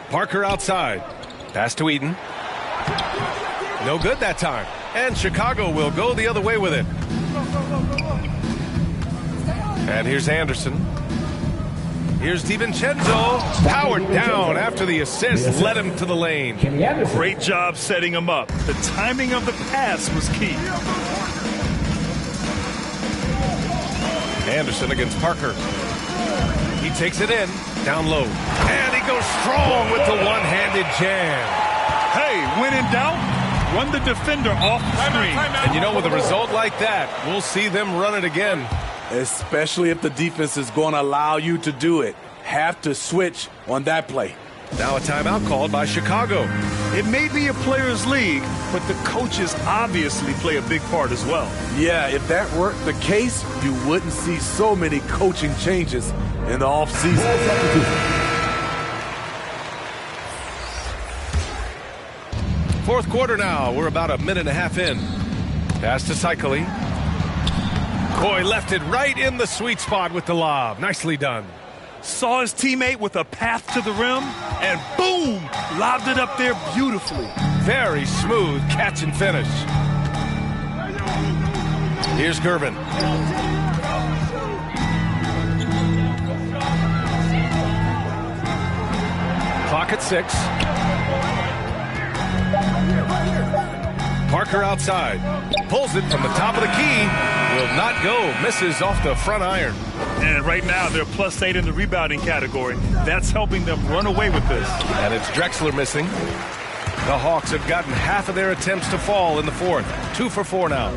[SPEAKER 4] Parker outside. Pass to Eden. No good that time. And Chicago will go the other way with it. And here's Anderson. Here's DiVincenzo. Powered down after the assist led him to the lane.
[SPEAKER 5] Great job setting him up. The timing of the pass was key.
[SPEAKER 4] Anderson against Parker. He takes it in, down low. And he goes strong with the one-handed jam.
[SPEAKER 5] Hey, when in doubt, run the defender off the screen.
[SPEAKER 4] And you know, with a result like that, we'll see them run it again.
[SPEAKER 6] Especially if the defense is going to allow you to do it. Have to switch on that play.
[SPEAKER 4] Now a timeout called by Chicago.
[SPEAKER 5] It may be a players' league, but the coaches obviously play a big part as well.
[SPEAKER 6] Yeah, if that weren't the case, you wouldn't see so many coaching changes in the offseason.
[SPEAKER 4] Fourth quarter now. We're about a minute and a half in. Pass to Cycli. Coy left it right in the sweet spot with the lob. Nicely done.
[SPEAKER 5] Saw his teammate with a path to the rim, and boom, lobbed it up there beautifully.
[SPEAKER 4] Very smooth catch and finish. Here's Gervin. Clock at 6. Parker outside. Pulls it from the top of the key. Will not go. Misses off the front iron.
[SPEAKER 5] And right now they're +8 in the rebounding category. That's helping them run away with this.
[SPEAKER 4] And it's Drexler missing. The Hawks have gotten half of their attempts to fall in the fourth. 2 for 4 now.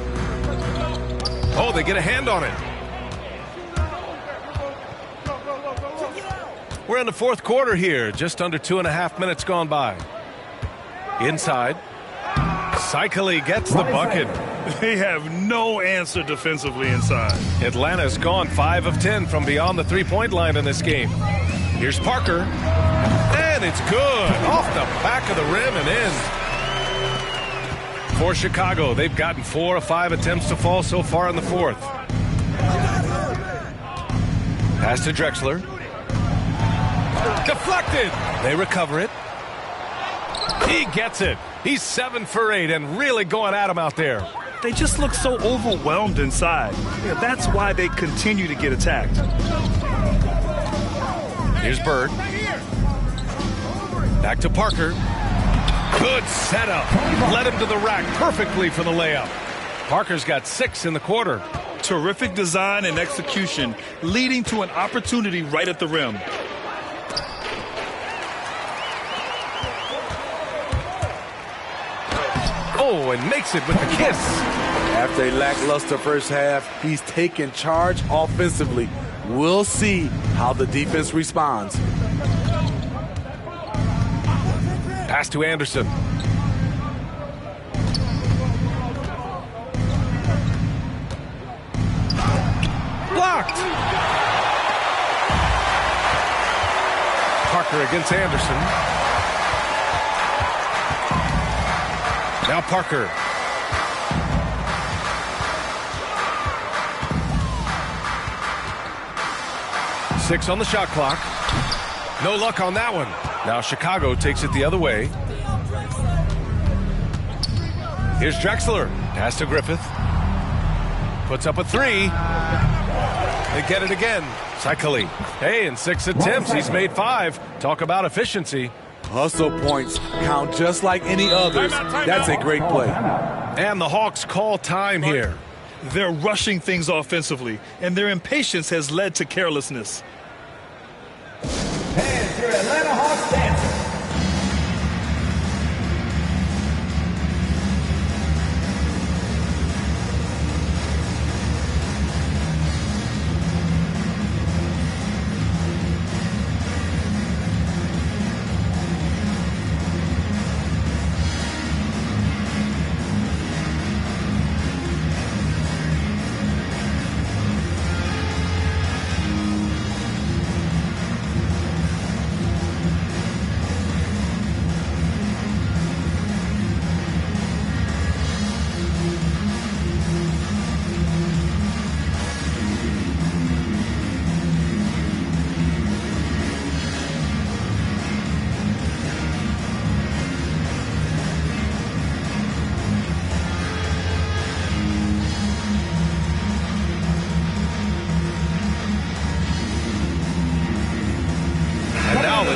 [SPEAKER 4] Oh, they get a hand on it. We're in the fourth quarter here. Just under 2.5 minutes gone by. Inside. Cycli gets the bucket.
[SPEAKER 5] They have no answer defensively inside.
[SPEAKER 4] Atlanta's gone 5 of 10 from beyond the three-point line in this game. Here's Parker. And it's good. Off the back of the rim and in. For Chicago, they've gotten 4 of 5 attempts to fall so far in the fourth. Pass to Drexler. Deflected. They recover it. He gets it. He's 7 for 8 and really going at him out there.
[SPEAKER 5] They just look so overwhelmed inside. Yeah, that's why they continue to get attacked.
[SPEAKER 4] Here's Bird. Back to Parker. Good setup. Led him to the rack perfectly for the layup. Parker's got 6 in the quarter.
[SPEAKER 5] Terrific design and execution, leading to an opportunity right at the rim.
[SPEAKER 4] Oh, and makes it with the kiss.
[SPEAKER 6] After a lackluster first half, he's taken charge offensively. We'll see how the defense responds.
[SPEAKER 4] Pass to Anderson. Blocked. Parker against Anderson. Now Parker. Six on the shot clock. No luck on that one. Now Chicago takes it the other way. Here's Drexler. Pass to Griffith. Puts up a 3. They get it again. Cycli. Hey, in 6 attempts, he's made 5. Talk about efficiency.
[SPEAKER 6] Hustle points count just like any others. That's a great play.
[SPEAKER 4] And the Hawks call time here.
[SPEAKER 5] They're rushing things offensively, and their impatience has led to carelessness.
[SPEAKER 7] And your Atlanta Hawks dancing.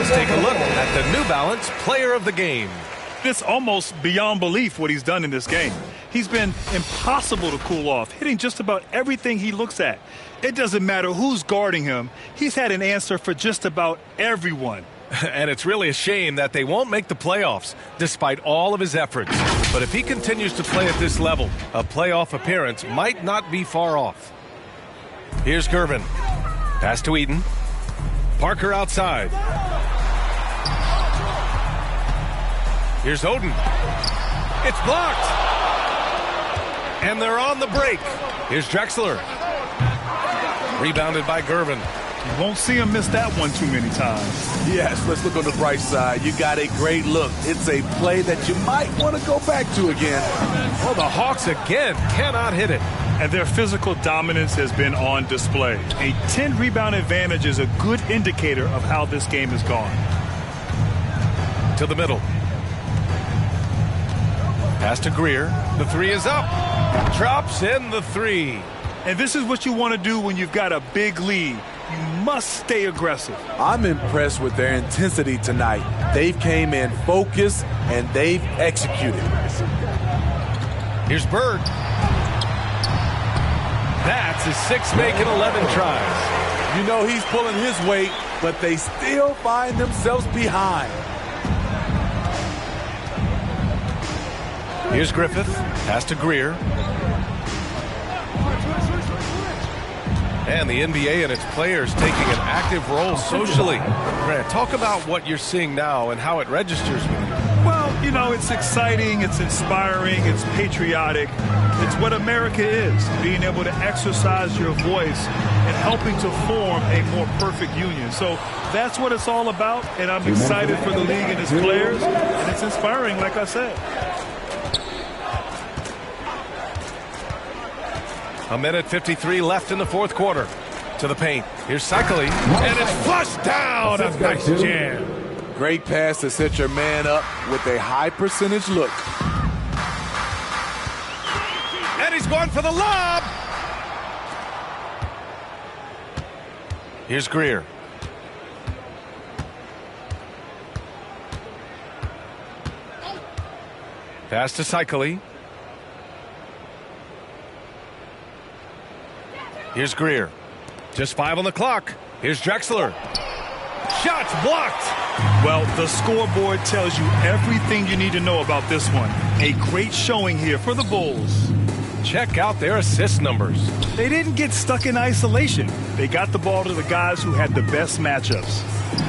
[SPEAKER 4] Take a look at the New Balance Player of the Game.
[SPEAKER 5] It's almost beyond belief what he's done in this game. He's been impossible to cool off, hitting just about everything he looks at. It doesn't matter who's guarding him. He's had an answer for just about everyone.
[SPEAKER 4] And it's really a shame that they won't make the playoffs despite all of his efforts. But if he continues to play at this level, a playoff appearance might not be far off. Here's Gervin. Pass to Eden. Parker outside. Here's Oden. It's blocked. And they're on the break. Here's Drexler. Rebounded by Gervin.
[SPEAKER 5] You won't see him miss that one too many times.
[SPEAKER 6] Yes, let's look on the bright side. You got a great look. It's a play that you might want to go back to again.
[SPEAKER 4] Well, the Hawks again cannot hit it.
[SPEAKER 5] And their physical dominance has been on display. A 10-rebound advantage is a good indicator of how this game has gone.
[SPEAKER 4] To the middle. Pass to Greer. The three is up. Drops in the three.
[SPEAKER 5] And this is what you want to do when you've got a big lead. You must stay aggressive.
[SPEAKER 6] I'm impressed with their intensity tonight. They've came in focused and they've executed.
[SPEAKER 4] Here's Bird. That's his 6 making 11 tries.
[SPEAKER 6] You know he's pulling his weight, but they still find themselves behind.
[SPEAKER 4] Here's Griffith. Pass to Greer. And the NBA and its players taking an active role socially. Grant, talk about what you're seeing now and how it registers with you.
[SPEAKER 5] Well, you know, it's exciting, it's inspiring, it's patriotic. It's what America is, being able to exercise your voice and helping to form a more perfect union. So that's what it's all about, and I'm excited for the league and its players, and it's inspiring, like I said.
[SPEAKER 4] A minute 53 left in the fourth quarter. To the paint. Here's Cycling. And it's flushed down. A nice jam.
[SPEAKER 6] Great pass to set your man up with a high percentage look.
[SPEAKER 4] And he's going for the lob. Here's Greer. Pass to Cycling. Here's Greer. Just 5 on the clock. Here's Drexler. Shots blocked.
[SPEAKER 5] Well, the scoreboard tells you everything you need to know about this one. A great showing here for the Bulls.
[SPEAKER 4] Check out their assist numbers.
[SPEAKER 5] They didn't get stuck in isolation. They got the ball to the guys who had the best matchups.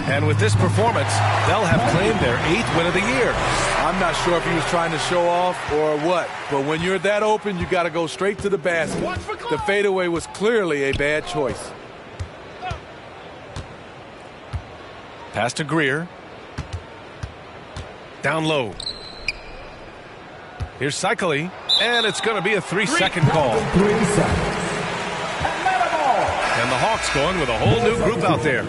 [SPEAKER 4] And with this performance, they'll have claimed their 8th win of the year.
[SPEAKER 6] I'm not sure if he was trying to show off or what, but when you're that open, you got to go straight to the basket. The fadeaway was clearly a bad choice.
[SPEAKER 4] Pass to Greer. Down low. Here's Cycling, and it's going to be a 3-second call.
[SPEAKER 7] 3 seconds.
[SPEAKER 4] And the Hawks going with a whole new group out there.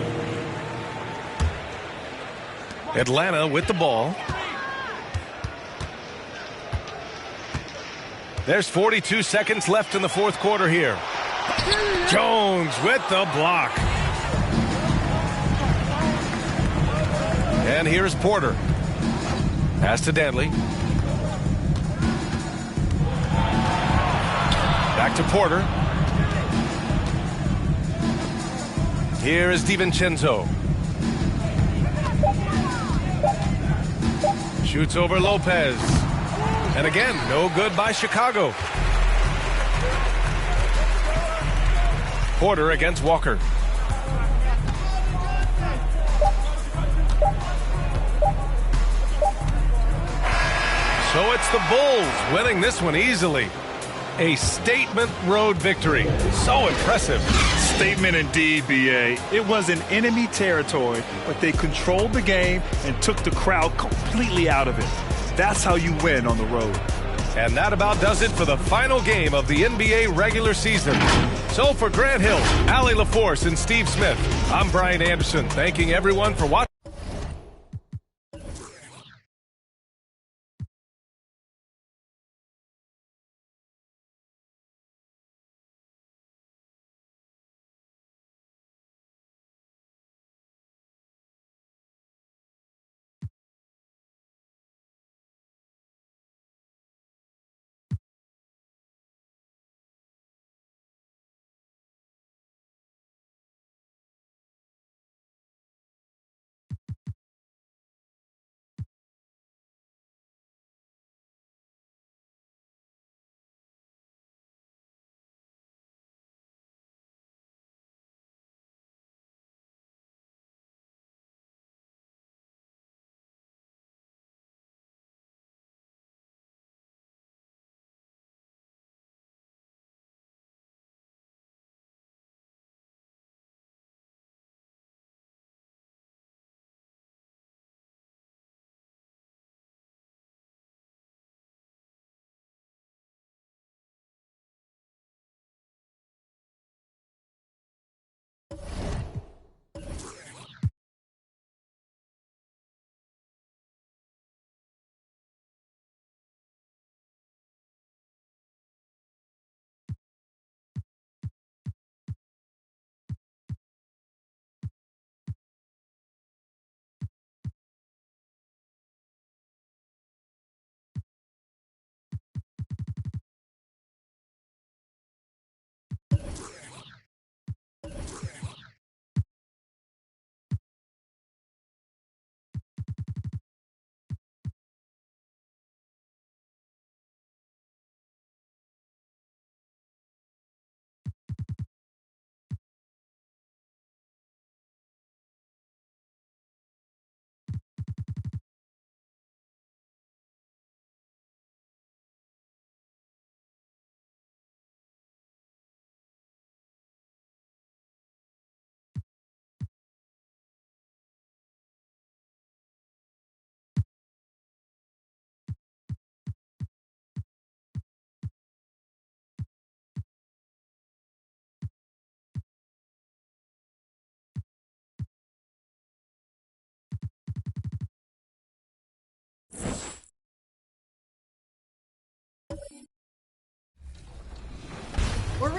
[SPEAKER 4] Atlanta with the ball. There's 42 seconds left in the fourth quarter here. Jones with the block. And here's Porter. Pass to Danley. Back to Porter. Here is DiVincenzo. Shoots over Lopez. And again, no good by Chicago. Porter against Walker. So it's the Bulls winning this one easily. A statement road victory. So impressive.
[SPEAKER 5] Statement indeed, B.A. It was in enemy territory, but they controlled the game and took the crowd completely out of it. That's how you win on the road.
[SPEAKER 4] And that about does it for the final game of the NBA regular season. So for Grant Hill, Allie LaForce, and Steve Smith, I'm Brian Anderson, thanking everyone for watching.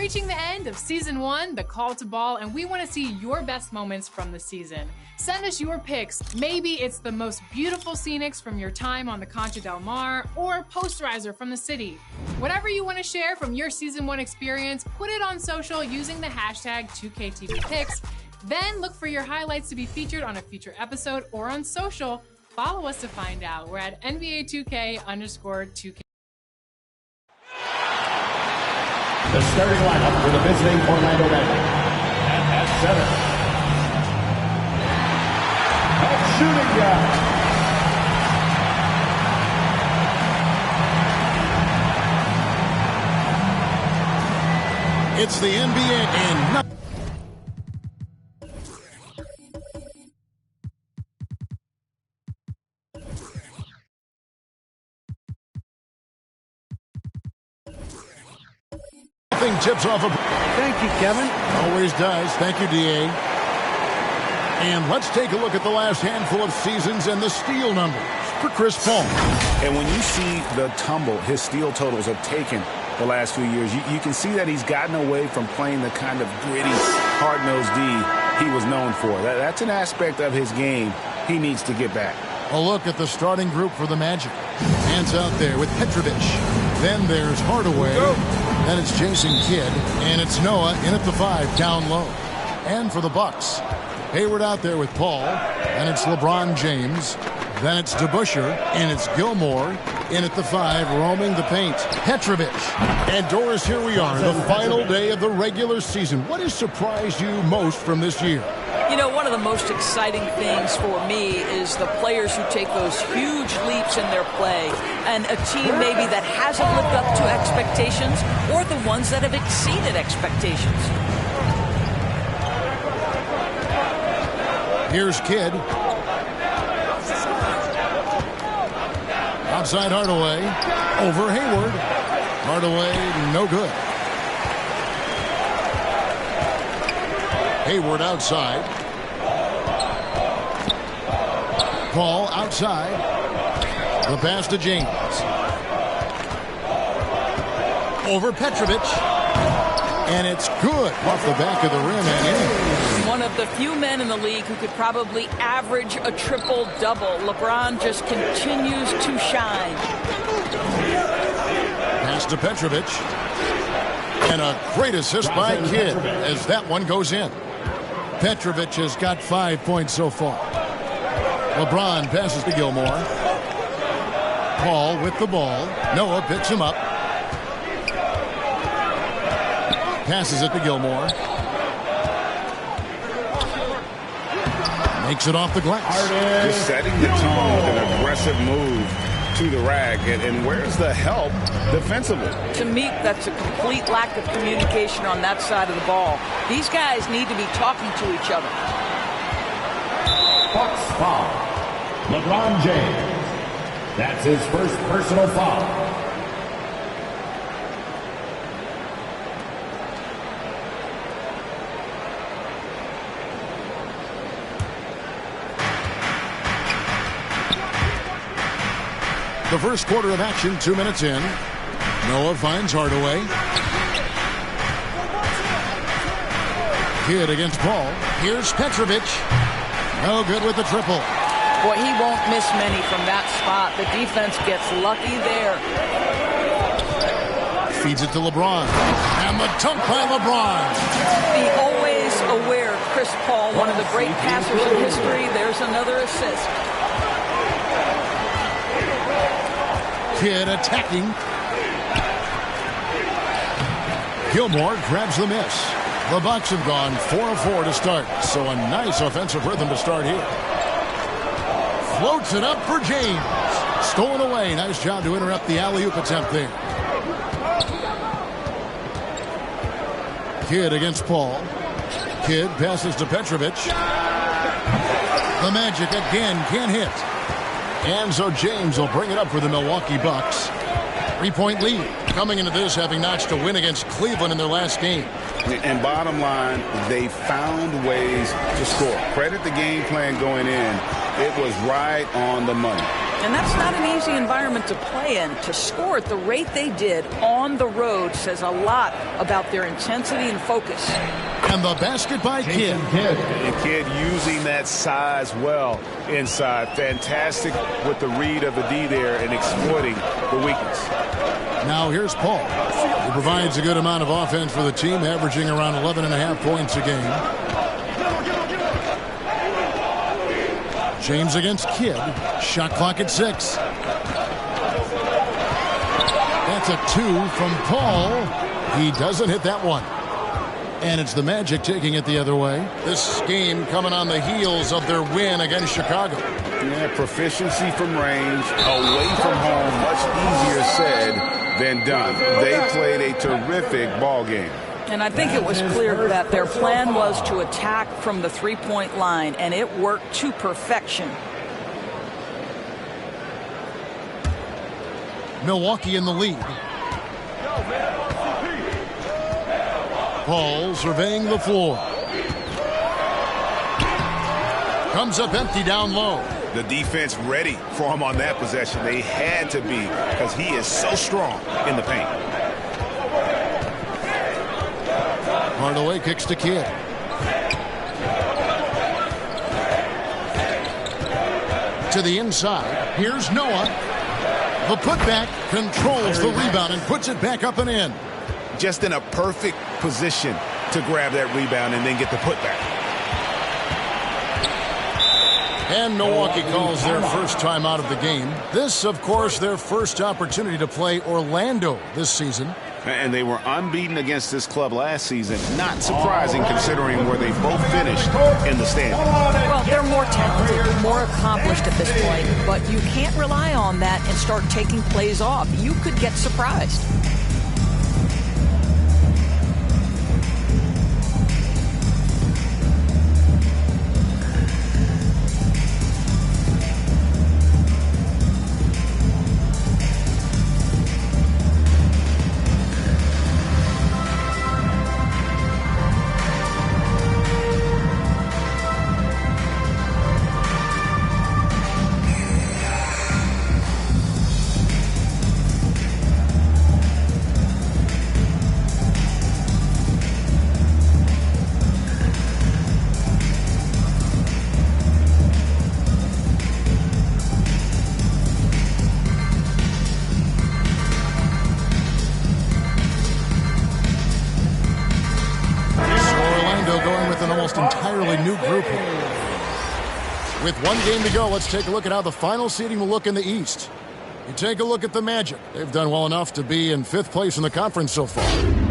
[SPEAKER 1] reaching the end of Season 1, The Call to Ball, and we want to see your best moments from the season. Send us your picks. Maybe it's the most beautiful scenics from your time on the Concha del Mar or posterizer from the city. Whatever you want to share from your Season 1 experience, put it on social using the hashtag 2KTVPicks. Then look for your highlights to be featured on a future episode or on social. Follow us to find out. We're at NBA2K_2K.
[SPEAKER 7] The starting lineup for the visiting Orlando Magic. And at center,
[SPEAKER 10] shooting guard. It's the NBA and tips off of.
[SPEAKER 13] Thank you, Kevin.
[SPEAKER 10] Always does. Thank you, DA. And let's take a look at the last handful of seasons and the steal numbers for Chris Paul.
[SPEAKER 14] And when you see the tumble his steal totals have taken the last few years, you can see that he's gotten away from playing the kind of gritty, hard-nosed D he was known for. That's an aspect of his game he needs to get back.
[SPEAKER 10] A look at the starting group for the Magic. Hands out there with Petrovic. Then there's Hardaway. Then it's Jason Kidd. And it's Noah in at the 5 down low. And for the Bucks, Hayward out there with Paul. And it's LeBron James. Then it's DeBusschere. And it's Gilmore in at the 5 roaming the paint. Petrovic. And Doris, here we are, the final day of the regular season. What has surprised you most from this year?
[SPEAKER 15] You know, one of the most exciting things for me is the players who take those huge leaps in their play, and a team maybe that hasn't lived up to expectations or the ones that have exceeded expectations.
[SPEAKER 10] Here's Kidd. Outside Hardaway. Over Hayward. Hardaway, no good. Hayward outside. Paul outside. The pass to James. Over Petrovic. And it's good off the back of the rim and in.
[SPEAKER 15] One of the few men in the league who could probably average a triple-double. LeBron just continues to shine.
[SPEAKER 10] Pass to Petrovic. And a great assist by Kidd as that one goes in. Petrovic has got 5 points so far. LeBron passes to Gilmore. Paul with the ball. Noah picks him up. Passes it to Gilmore. Makes it off the glass.
[SPEAKER 14] Just setting the tone with an aggressive move to the rack. And where's the help defensively?
[SPEAKER 15] To me, that's a complete lack of communication on that side of the ball. These guys need to be talking to each other.
[SPEAKER 7] Bucks foul. LeBron James. That's his first personal foul.
[SPEAKER 10] The first quarter of action, 2 minutes in. Noah finds Hardaway. Kidd against Paul. Here's Petrovic. No good with the triple.
[SPEAKER 15] Boy, he won't miss many from that spot. The defense gets lucky there.
[SPEAKER 10] Feeds it to LeBron. And the dunk by LeBron.
[SPEAKER 15] The always aware Chris Paul, one of the great passers in history. There's another assist.
[SPEAKER 10] Kidd attacking. Gilmore grabs the miss. The Bucks have gone 4 of 4 to start, so a nice offensive rhythm to start here. Floats it up for James. Stolen away. Nice job to interrupt the alley-oop attempt there. Kidd against Paul. Kidd passes to Petrovic. The Magic again can't hit. And so James will bring it up for the Milwaukee Bucks. 3-point lead. Coming into this, having notched a win against Cleveland in their last game.
[SPEAKER 14] And bottom line, they found ways to score. Credit the game plan going in. It was right on the money.
[SPEAKER 15] And that's not an easy environment to play in. To score at the rate they did on the road says a lot about their intensity and focus.
[SPEAKER 10] And the basket by Kidd.
[SPEAKER 14] And Kidd using that size well inside. Fantastic with the read of the D there and exploiting the weakness.
[SPEAKER 10] Now here's Paul, who provides a good amount of offense for the team, averaging around 11.5 points a game. James against Kidd. Shot clock at 6. That's a 2 from Paul. He doesn't hit that one. And it's the Magic taking it the other way. This game coming on the heels of their win against Chicago.
[SPEAKER 14] Yeah, proficiency from range, away from home, much easier said than done. They played a terrific ball game.
[SPEAKER 15] And I think it was clear that their plan was to attack from the three-point line, and it worked to perfection.
[SPEAKER 10] Milwaukee in the lead. Paul surveying the floor. Comes up empty down low.
[SPEAKER 14] The defense ready for him on that possession. They had to be because he is so strong in the paint.
[SPEAKER 10] Hardaway kicks to Kidd. To the inside. Here's Noah. The putback controls the rebound and puts it back up and in.
[SPEAKER 14] Just in a perfect position to grab that rebound and then get the putback.
[SPEAKER 10] And Milwaukee calls their first time out of the game. This, of course, their first opportunity to play Orlando this season.
[SPEAKER 14] And they were unbeaten against this club last season. Not surprising considering where they both finished in the standings.
[SPEAKER 15] Well, they're more talented, more accomplished at this point, but you can't rely on that and start taking plays off. You could get surprised.
[SPEAKER 10] With one game to go, let's take a look at how the final seeding will look in the East. You take a look at the Magic. They've done well enough to be in 5th place in the conference so far.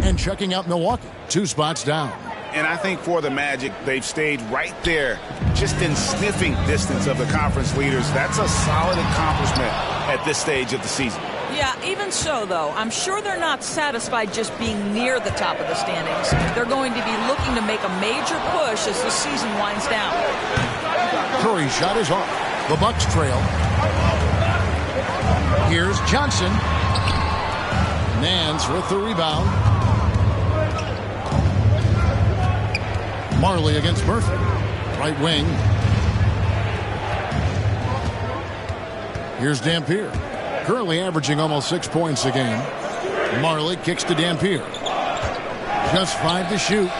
[SPEAKER 10] And checking out Milwaukee, 2 spots down.
[SPEAKER 14] And I think for the Magic, they've stayed right there, just in sniffing distance of the conference leaders. That's a solid accomplishment at this stage of the season.
[SPEAKER 15] Yeah, even so, though, I'm sure they're not satisfied just being near the top of the standings. They're going to be looking to make a major push as the season winds down.
[SPEAKER 10] Curry's shot is off. The Bucks trail. Here's Johnson. Nance with the rebound. Marley against Murphy. Right wing. Here's Dampier. Currently averaging almost 6 points a game. Marley kicks to Dampier. Just 5 to shoot.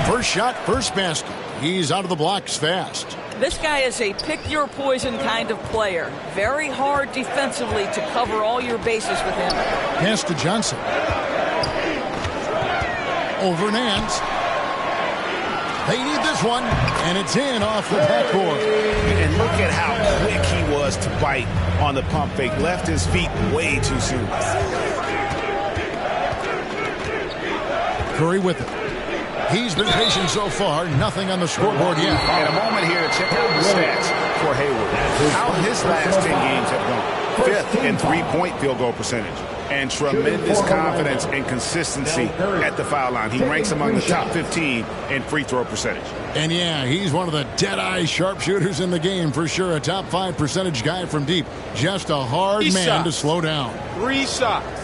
[SPEAKER 10] First shot, first basket. He's out of the blocks fast.
[SPEAKER 15] This guy is a pick-your-poison kind of player. Very hard defensively to cover all your bases with him.
[SPEAKER 10] Pass to Johnson. Over Nance. They need this one, and it's in off the backboard.
[SPEAKER 14] And look at how quick he was to bite on the pump fake. Left his feet way too soon.
[SPEAKER 10] Curry with it. He's been patient so far. Nothing on the scoreboard yet.
[SPEAKER 14] And a moment here to check out the stats for Hayward. How his last 10 games have gone. 5th in three-point field goal percentage. And tremendous confidence and consistency at the foul line. He ranks among the top 15 in free throw percentage.
[SPEAKER 10] And yeah, he's one of the dead-eye sharpshooters in the game for sure. A top 5 percentage guy from deep. Just a hard man to slow down.
[SPEAKER 8] 3 shots.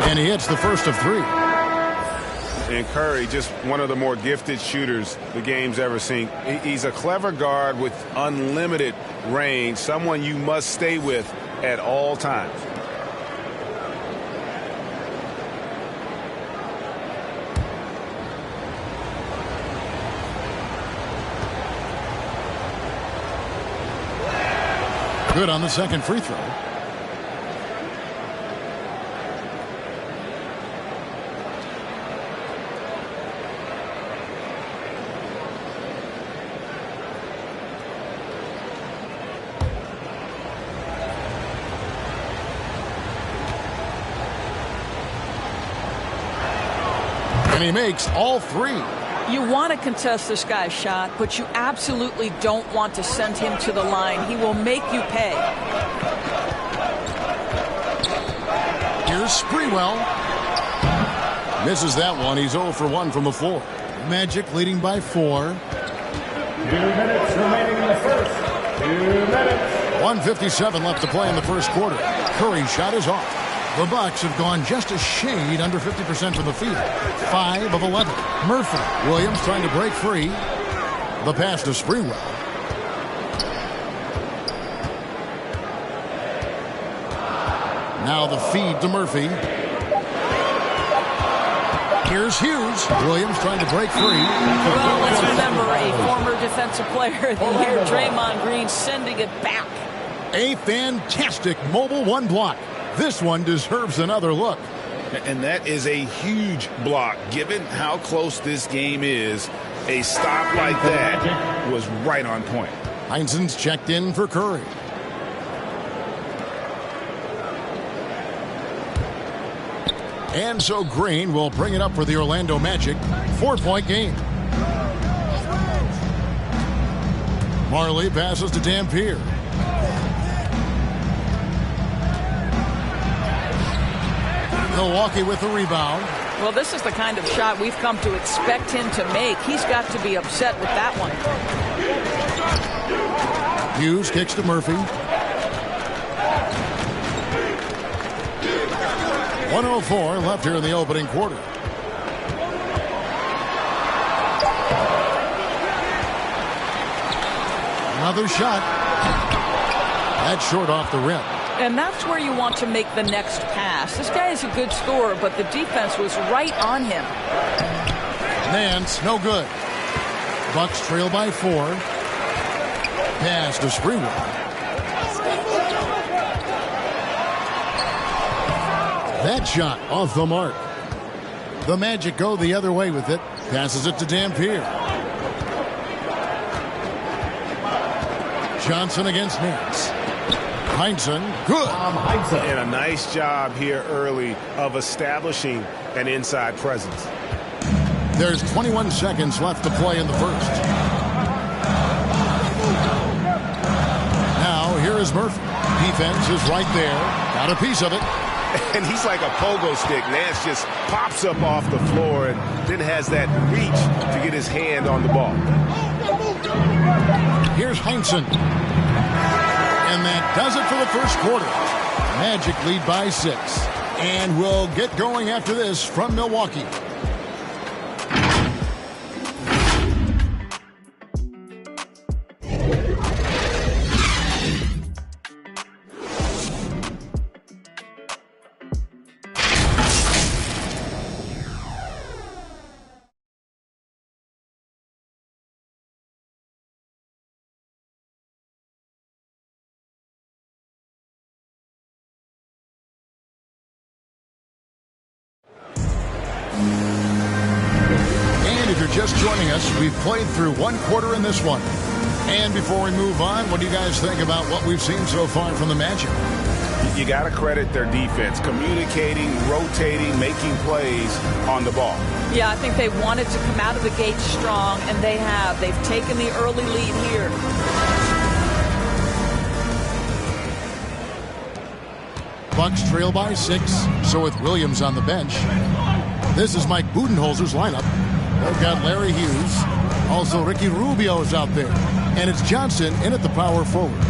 [SPEAKER 10] And he hits the first of 3.
[SPEAKER 14] And Curry, just one of the more gifted shooters the game's ever seen. He's a clever guard with unlimited range, someone you must stay with at all times.
[SPEAKER 10] Good on the second free throw. And he makes all 3.
[SPEAKER 15] You want to contest this guy's shot, but you absolutely don't want to send him to the line. He will make you pay.
[SPEAKER 10] Here's Sprewell. Misses that one. He's 0 for 1 from the floor. Magic leading by 4.
[SPEAKER 7] 2 minutes remaining in the first. 2 minutes.
[SPEAKER 10] 1:57 left to play in the first quarter. Curry's shot is off. The Bucks have gone just a shade under 50% from the field. 5 of 11. Murphy. Williams trying to break free. The pass to Sprewell. Now the feed to Murphy. Here's Hughes. Williams trying to break free.
[SPEAKER 15] Well, let's remember a former defensive player of the year, Draymond Green, sending it back.
[SPEAKER 10] A fantastic mobile 1 block. This one deserves another look.
[SPEAKER 14] And that is a huge block. Given how close this game is, a stop like that was right on point.
[SPEAKER 10] Heinzen's checked in for Curry. And so Green will bring it up for the Orlando Magic. 4-point game. Marley passes to Dampier. Milwaukee with the rebound.
[SPEAKER 15] Well, this is the kind of shot we've come to expect him to make. He's got to be upset with that one.
[SPEAKER 10] Hughes kicks to Murphy. 1:04 left here in the opening quarter. Another shot. That's short off the rim.
[SPEAKER 15] And that's where you want to make the next pass. This guy is a good scorer, but the defense was right on him.
[SPEAKER 10] Nance, no good. Bucks trail by 4. Pass to Sprewell. That shot off the mark. The Magic go the other way with it. Passes it to Dampier. Johnson against Nance. Heinzen, good.
[SPEAKER 14] And a nice job here early of establishing an inside presence.
[SPEAKER 10] There's 21 seconds left to play in the first. Now, here is Murphy. Defense is right there. Got a piece of it.
[SPEAKER 14] And he's like a pogo stick. Nance just pops up off the floor and then has that reach to get his hand on the ball.
[SPEAKER 10] Here's Heinzen. And that does it for the first quarter. Magic lead by 6. And we'll get going after this from Milwaukee. Just joining us, we've played through 1 quarter in this one. And before we move on, what do you guys think about what we've seen so far from the Magic?
[SPEAKER 14] You got to credit their defense, communicating, rotating, making plays on the ball.
[SPEAKER 15] Yeah, I think they wanted to come out of the gate strong, and they have. They've taken the early lead here.
[SPEAKER 10] Bucks trail by 6, so with Williams on the bench. This is Mike Budenholzer's lineup. They've got Larry Hughes. Also, Ricky Rubio is out there. And it's Johnson in at the power forward.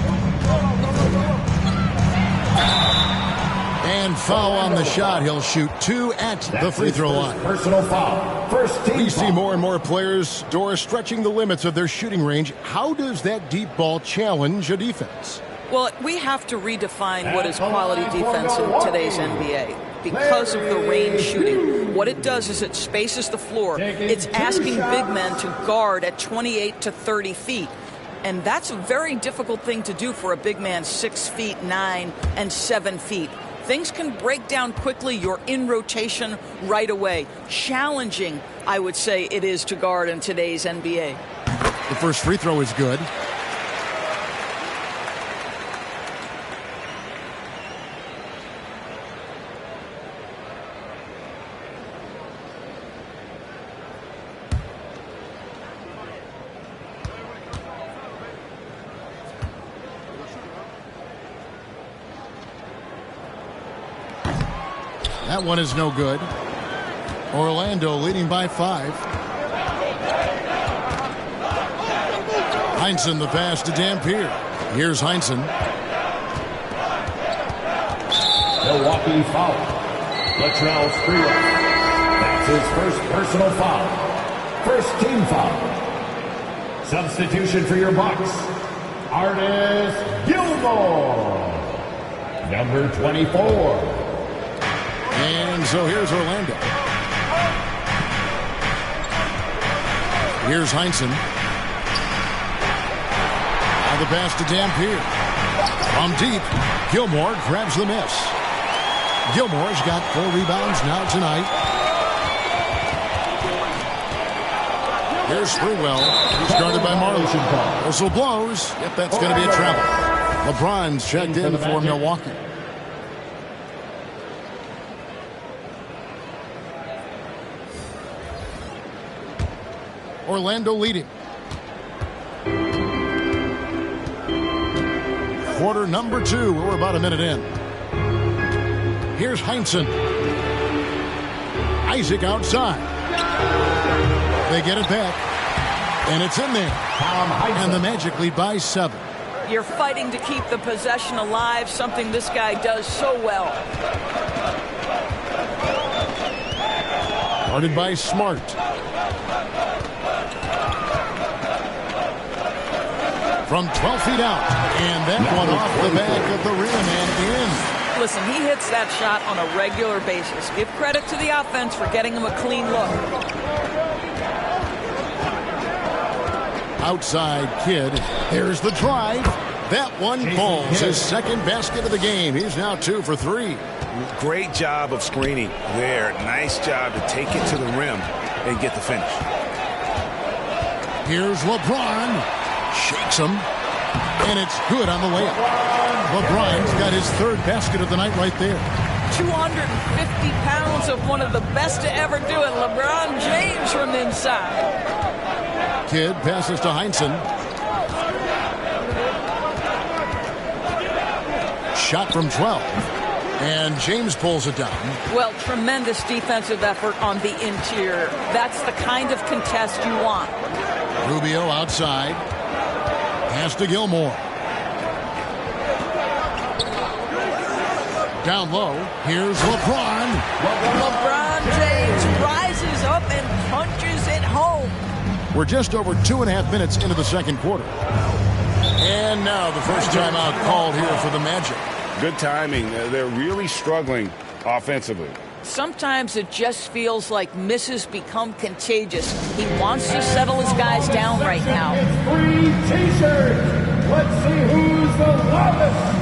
[SPEAKER 10] And foul on the shot. He'll shoot 2 at the free throw line.
[SPEAKER 7] Personal foul. First team
[SPEAKER 10] We see
[SPEAKER 7] foul.
[SPEAKER 10] more and more players, Doris, stretching the limits of their shooting range. How does that deep ball challenge a defense?
[SPEAKER 15] Well, we have to redefine what is quality defense in today's NBA. Because of the range shooting, what it does is it spaces the floor. It's asking big men to guard at 28 to 30 feet. And that's a very difficult thing to do for a big man 6 feet 9 and 7 feet. Things can break down quickly. You're in rotation right away. Challenging, I would say, it is to guard in today's NBA.
[SPEAKER 10] The first free throw is good. That one is no good. Orlando leading by 5. Heinsohn the pass to Dampier. Here's Heinsohn.
[SPEAKER 7] Milwaukee foul. Latrell Sprewell. That's his first personal foul. First team foul. Substitution for your Bucks. Artis Gilmore. Number 24.
[SPEAKER 10] And so here's Orlando. Here's Heinsohn. Now the pass to Dampier. From deep, Gilmore grabs the miss. Gilmore's got 4 rebounds now tonight. Here's Sprewell. He's guarded by Marley. Whistle blows. Yep, that's going to be a travel. LeBron's checked in for Milwaukee. Orlando leading. Quarter number 2. We're about a minute in. Here's Heinsohn. Isaac outside. They get it back. And it's in there. And the Magic lead by 7.
[SPEAKER 15] You're fighting to keep the possession alive, something this guy does so well.
[SPEAKER 10] Guarded by Smart. From 12 feet out. And that one off the back of the rim and in.
[SPEAKER 15] Listen, he hits that shot on a regular basis. Give credit to the offense for getting him a clean look.
[SPEAKER 10] Outside Kidd. There's the drive. That one falls. His second basket of the game. He's now 2 for 3.
[SPEAKER 14] Great job of screening there. Nice job to take it to the rim and get the finish.
[SPEAKER 10] Here's LeBron. Shakes him. And it's good on the layup. LeBron's got his 3rd basket of the night right there.
[SPEAKER 15] 250 pounds of one of the best to ever do it. LeBron James from inside.
[SPEAKER 10] Kidd passes to Heinsohn. Shot from 12. And James pulls it down.
[SPEAKER 15] Well, tremendous defensive effort on the interior. That's the kind of contest you want.
[SPEAKER 10] Rubio outside. Pass to Gilmore. Down low. Here's LeBron.
[SPEAKER 15] LeBron James rises up and punches it home.
[SPEAKER 10] We're just over 2.5 minutes into the second quarter. And now the first timeout called here for the Magic.
[SPEAKER 14] Good timing. They're really struggling offensively.
[SPEAKER 15] Sometimes it just feels like misses become contagious. He wants to settle his guys down right now.
[SPEAKER 7] Free t-shirt. Let's see who's the loudest.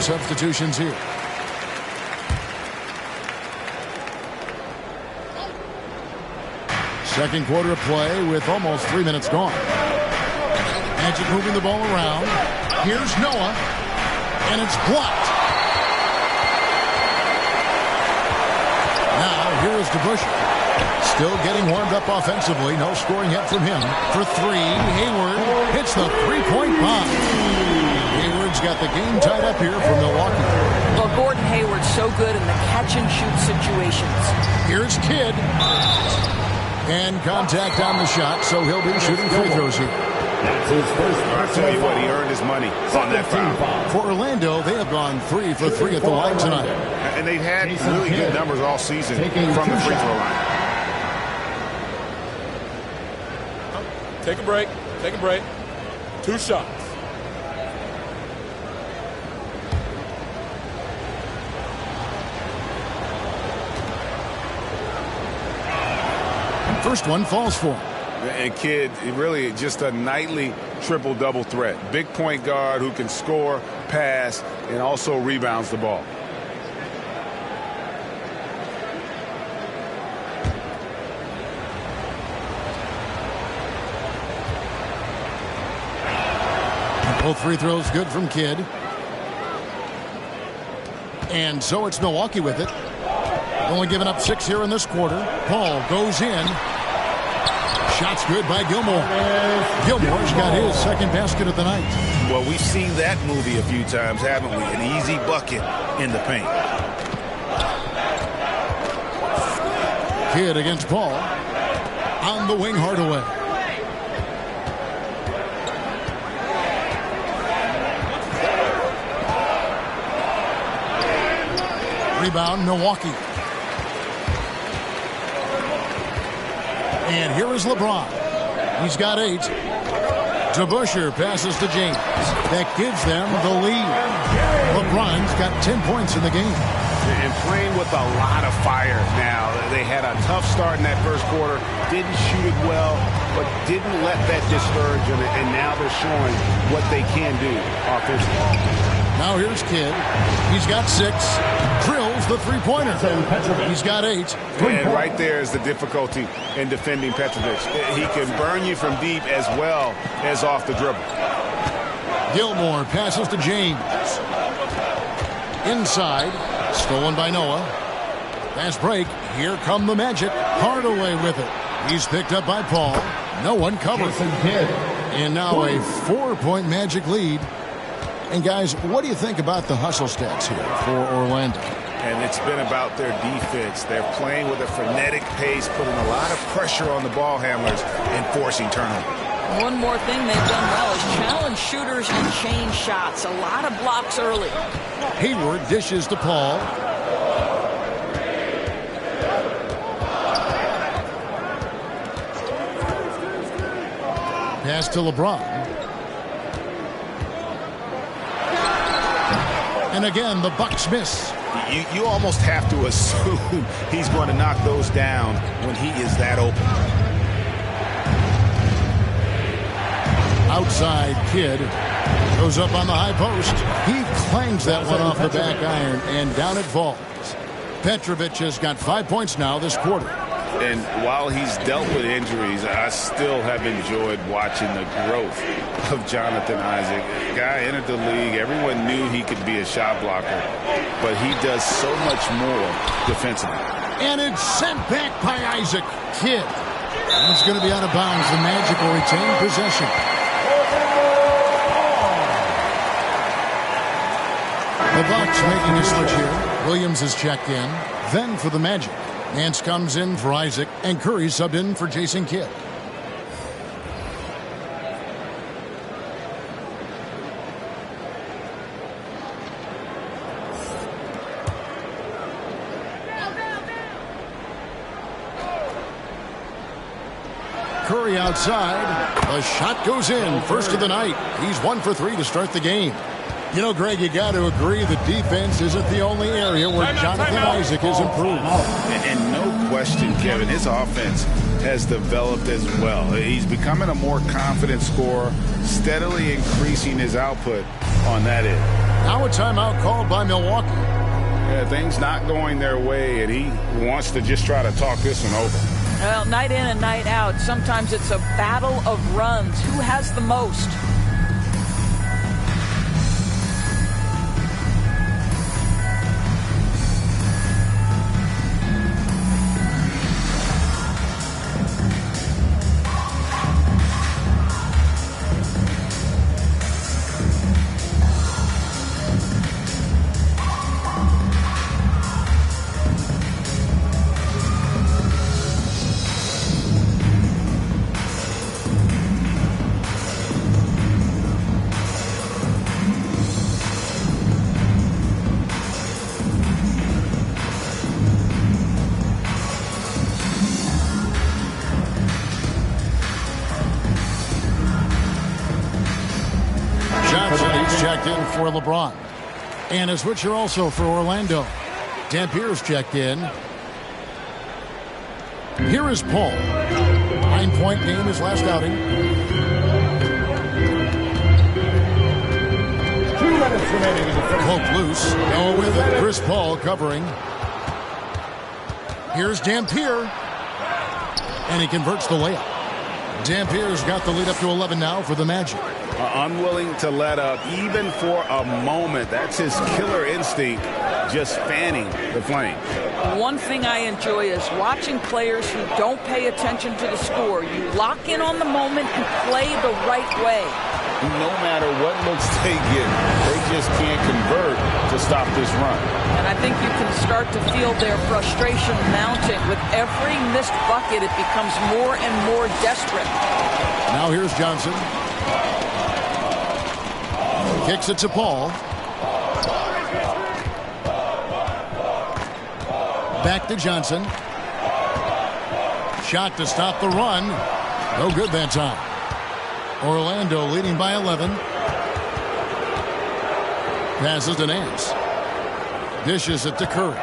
[SPEAKER 10] some substitutions here. Second quarter of play with almost 3 minutes gone. Magic moving the ball around. Here's Noah, and it's blocked. Now, here is DeBusschere. Still getting warmed up offensively. No scoring yet from him. For three, Hayward hits the three-point bomb. Hayward's got the game tied up here for Milwaukee.
[SPEAKER 15] Well, Gordon Hayward's so good in the catch-and-shoot situations.
[SPEAKER 10] Here's Kidd. And contact on the shot, so he'll be shooting free throws here.
[SPEAKER 14] I'll tell you what, he earned his money on that foul.
[SPEAKER 10] For Orlando, they have gone 3 for 3 at the line tonight.
[SPEAKER 14] And they've had really good numbers all season from the free throw line.
[SPEAKER 6] Take a break. Take a break. 2 shots.
[SPEAKER 10] First one falls for him.
[SPEAKER 14] And Kidd, really just a nightly triple-double threat. Big point guard who can score, pass, and also rebounds the ball.
[SPEAKER 10] Both free throws good from Kidd. And so it's Milwaukee with it. Only giving up 6 here in this quarter. Paul goes in. Shots good by Gilmore. Gilmore's got his second basket of the night.
[SPEAKER 14] Well, we've seen that movie a few times, haven't we? An easy bucket in the paint.
[SPEAKER 10] Kidd against Paul. On the wing, Hardaway. Rebound, Milwaukee. And here is LeBron. He's got 8. DeBusschere passes to James. That gives them the lead. LeBron's got 10 points in the game.
[SPEAKER 14] And playing with a lot of fire now. They had a tough start in that first quarter. Didn't shoot it well, but didn't let that discourage them. And now they're showing what they can do offensively.
[SPEAKER 10] Now here's Kidd. He's got 6. Drills the three-pointer. He's got 8.
[SPEAKER 14] And right there is the difficulty in defending Petrovic. He can burn you from deep as well as off the dribble.
[SPEAKER 10] Gilmore passes to James. Inside. Stolen by Noah. Fast break. Here come the Magic. Hardaway with it. He's picked up by Paul. No one covers. And now a 4-point Magic lead. And guys, what do you think about the hustle stats here for Orlando?
[SPEAKER 14] And it's been about their defense. They're playing with a frenetic pace, putting a lot of pressure on the ball handlers and forcing turnovers.
[SPEAKER 15] One more thing they've done well is challenge shooters and change shots. A lot of blocks early.
[SPEAKER 10] Hayward dishes to Paul. Pass to LeBron. And again, the Bucks miss.
[SPEAKER 14] You almost have to assume he's going to knock those down when he is that open.
[SPEAKER 10] Outside, Kidd goes up on the high post. He clangs that one off the back iron, and down it falls. Petrovic has got 5 points now this quarter.
[SPEAKER 14] And while he's dealt with injuries, I still have enjoyed watching the growth of Jonathan Isaac. The guy entered the league. Everyone knew he could be a shot blocker, but he does so much more defensively.
[SPEAKER 10] And it's sent back by Isaac. Kidd. It's going to be out of bounds. The Magic will retain possession. The Bucks making a switch here. Williams is checked in. Then for the Magic. Nance comes in for Isaac, and Curry subbed in for Jason Kidd. Curry outside. The shot goes in. First of the night. He's 1 for 3 to start the game. You know, Greg, you got to agree the defense isn't the only area where Jonathan Isaac has improved.
[SPEAKER 14] And no question, Kevin, his offense has developed as well. He's becoming a more confident scorer, steadily increasing his output on that end.
[SPEAKER 10] Now a timeout called by Milwaukee.
[SPEAKER 14] Yeah, things not going their way, and he wants to just try to talk this one over.
[SPEAKER 15] Well, night in and night out, sometimes it's a battle of runs. Who has the most?
[SPEAKER 10] In for LeBron. And a switcher also for Orlando. Dampier's checked in. Here is Paul. 9-point game his last outing.
[SPEAKER 12] 2 minutes remaining in the first.
[SPEAKER 10] Poke loose. Noah with it. Chris Paul covering. Here's Dampier. And he converts the layup. Dampier's got the lead up to 11 now for the Magic.
[SPEAKER 14] Unwilling to let up even for a moment. That's his killer instinct, just fanning the flame.
[SPEAKER 15] One thing I enjoy is watching players who don't pay attention to the score. You lock in on the moment and play the right way.
[SPEAKER 14] No matter what looks they get, they just can't convert to stop this run.
[SPEAKER 15] And I think you can start to feel their frustration mounting. With every missed bucket, it becomes more and more desperate.
[SPEAKER 10] Now here's Johnson. Kicks it to Paul. Back to Johnson. Shot to stop the run. No good that time. Orlando leading by 11. Passes to Nance. Dishes it to Curry.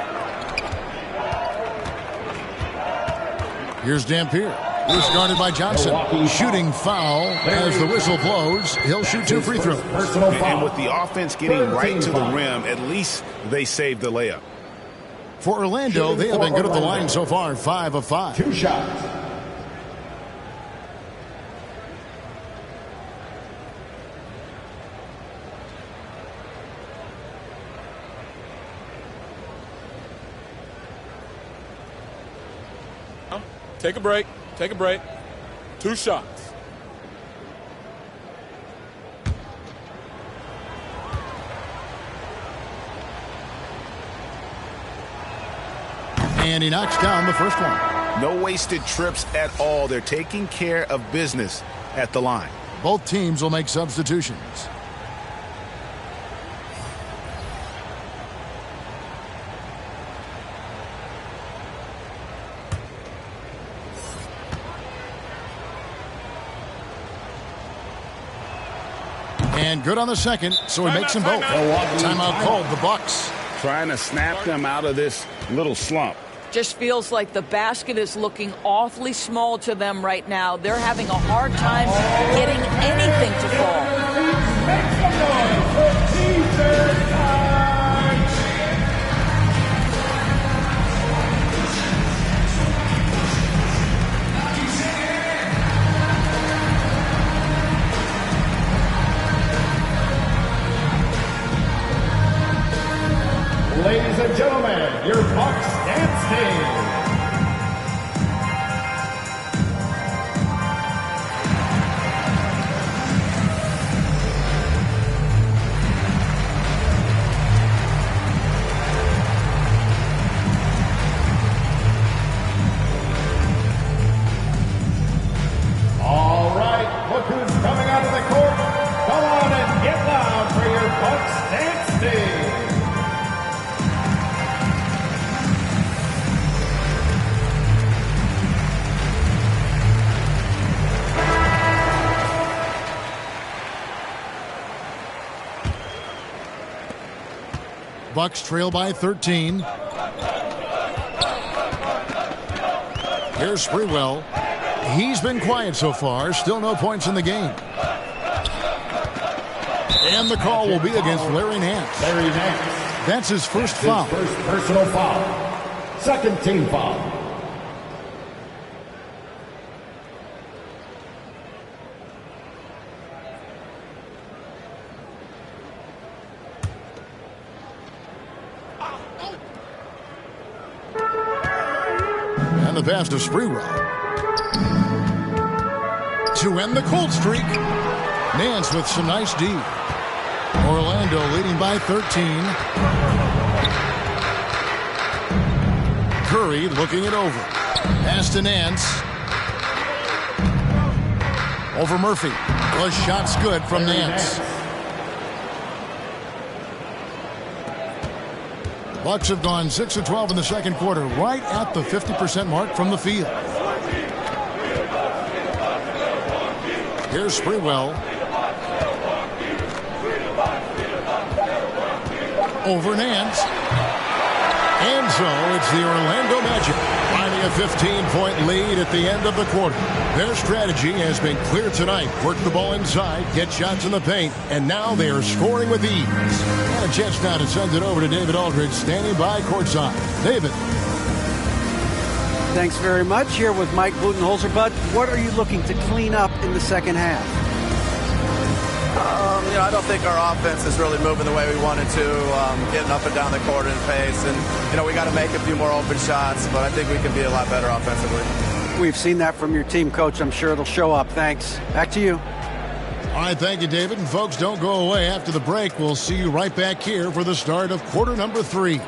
[SPEAKER 10] Here's Dampier. He's guarded by Johnson. Shooting foul as the whistle blows. He'll shoot 2 free throws.
[SPEAKER 14] And with the offense getting right to the rim, at least they saved the layup.
[SPEAKER 10] For Orlando, they have been good at the line so far, 5 of 5.
[SPEAKER 12] 2 shots.
[SPEAKER 13] Take a break. Take a break. 2 shots.
[SPEAKER 10] And he knocks down the first one.
[SPEAKER 14] No wasted trips at all. They're taking care of business at the line.
[SPEAKER 10] Both teams will make substitutions. And good on the second, so he makes them both. Timeout called, the Bucks.
[SPEAKER 14] Trying to snap them out of this little slump.
[SPEAKER 15] Just feels like the basket is looking awfully small to them right now. They're having a hard time getting anything to fall.
[SPEAKER 12] Make some noise for defense time. Ladies and gentlemen, your Bucks dance team. All right, look who's coming out of the court. Come on and get loud for your Bucks dance team.
[SPEAKER 10] Bucks trail by 13. Here's Sprewell. He's been quiet so far. Still no points in the game. And the call will be against Larry Nance.
[SPEAKER 12] Larry Nance.
[SPEAKER 10] That's his first foul.
[SPEAKER 12] First personal foul. Second team foul.
[SPEAKER 10] And the pass to Sprewell. To end the cold streak. Nance with some nice D. Orlando leading by 13. Curry looking it over. Pass to Nance. Over Murphy. The shot's good from Nance. Bucks have gone 6 of 12 in the second quarter, right at the 50% mark from the field. Here's Sprewell. Over Nance. And so it's the Orlando Magic finding a 15-point lead at the end of the quarter. Their strategy has been clear tonight. Work the ball inside, get shots in the paint, and now they are scoring with ease. And a chance now to send it over to David Aldridge, standing by courtside. David.
[SPEAKER 16] Thanks very much. Here with Mike Budenholzer. Bud, what are you looking to clean up in the second half?
[SPEAKER 17] I don't think our offense is really moving the way we wanted to, getting up and down the court in pace. And, we got to make a few more open shots, but I think we can be a lot better offensively.
[SPEAKER 16] We've seen that from your team, Coach. I'm sure it'll show up. Thanks. Back to you.
[SPEAKER 10] All right, thank you, David. And folks, don't go away. After the break, we'll see you right back here for the start of quarter number 3.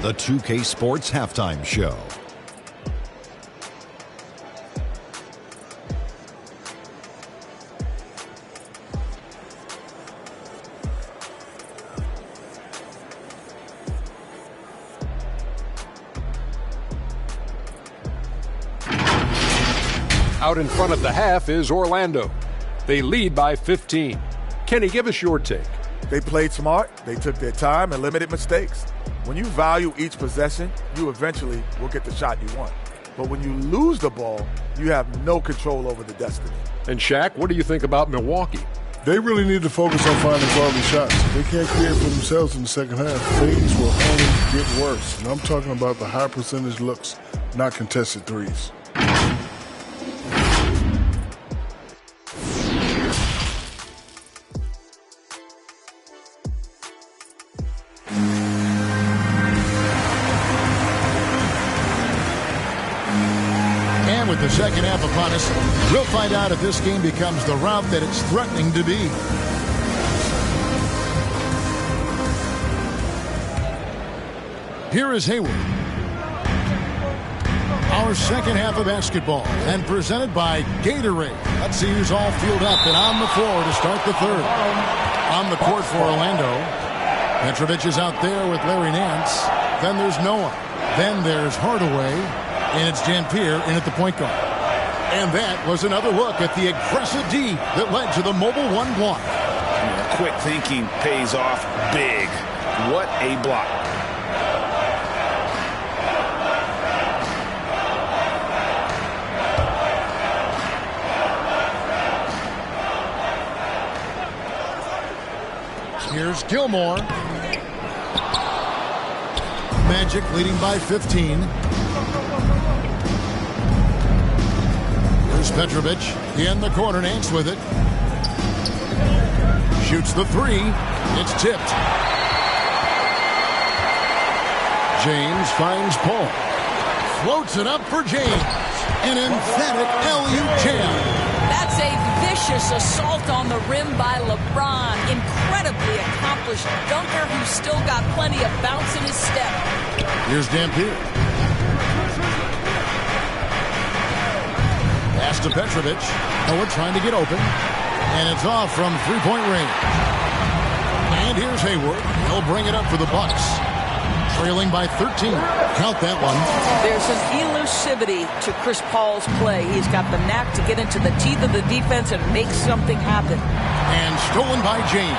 [SPEAKER 18] The 2K Sports Halftime Show.
[SPEAKER 8] Out in front of the half is Orlando. They lead by 15. Kenny, give us your take.
[SPEAKER 6] They played smart, they took their time and limited mistakes. When you value each possession, you eventually will get the shot you want. But when you lose the ball, you have no control over the destiny.
[SPEAKER 8] And Shaq, what do you think about Milwaukee?
[SPEAKER 11] They really need to focus on finding quality shots. If they can't create for themselves in the second half, things will only get worse. And I'm talking about the high percentage looks, not contested threes.
[SPEAKER 10] With the second half upon us, we'll find out if this game becomes the rout that it's threatening to be. Here is Hayward. Our second half of basketball, and presented by Gatorade. Let's see who's all filled up and on the floor to start the third. On the court for Orlando. Petrovic is out there with Larry Nance. Then there's Noah. Then there's Hardaway. And it's Dampier in at the point guard. And that was another look at the aggressive D that led to the mobile 1 block.
[SPEAKER 14] Quick thinking pays off big. What a block.
[SPEAKER 10] Here's Gilmore. Magic leading by 15. Here's Petrovic in the corner. Nance with it. Shoots the 3. It's tipped. James finds Paul. Floats it up for James. An emphatic LU jam.
[SPEAKER 15] That's a vicious assault on the rim by LeBron. Incredibly accomplished dunker who's still got plenty of bounce in his step.
[SPEAKER 10] Here's Dampier. Pass to Petrovic. Howard trying to get open. And it's off from three-point range. And here's Hayward. He'll bring it up for the Bucks. Trailing by 13. Count that one.
[SPEAKER 15] There's an elusivity to Chris Paul's play. He's got the knack to get into the teeth of the defense and make something happen.
[SPEAKER 10] And stolen by James.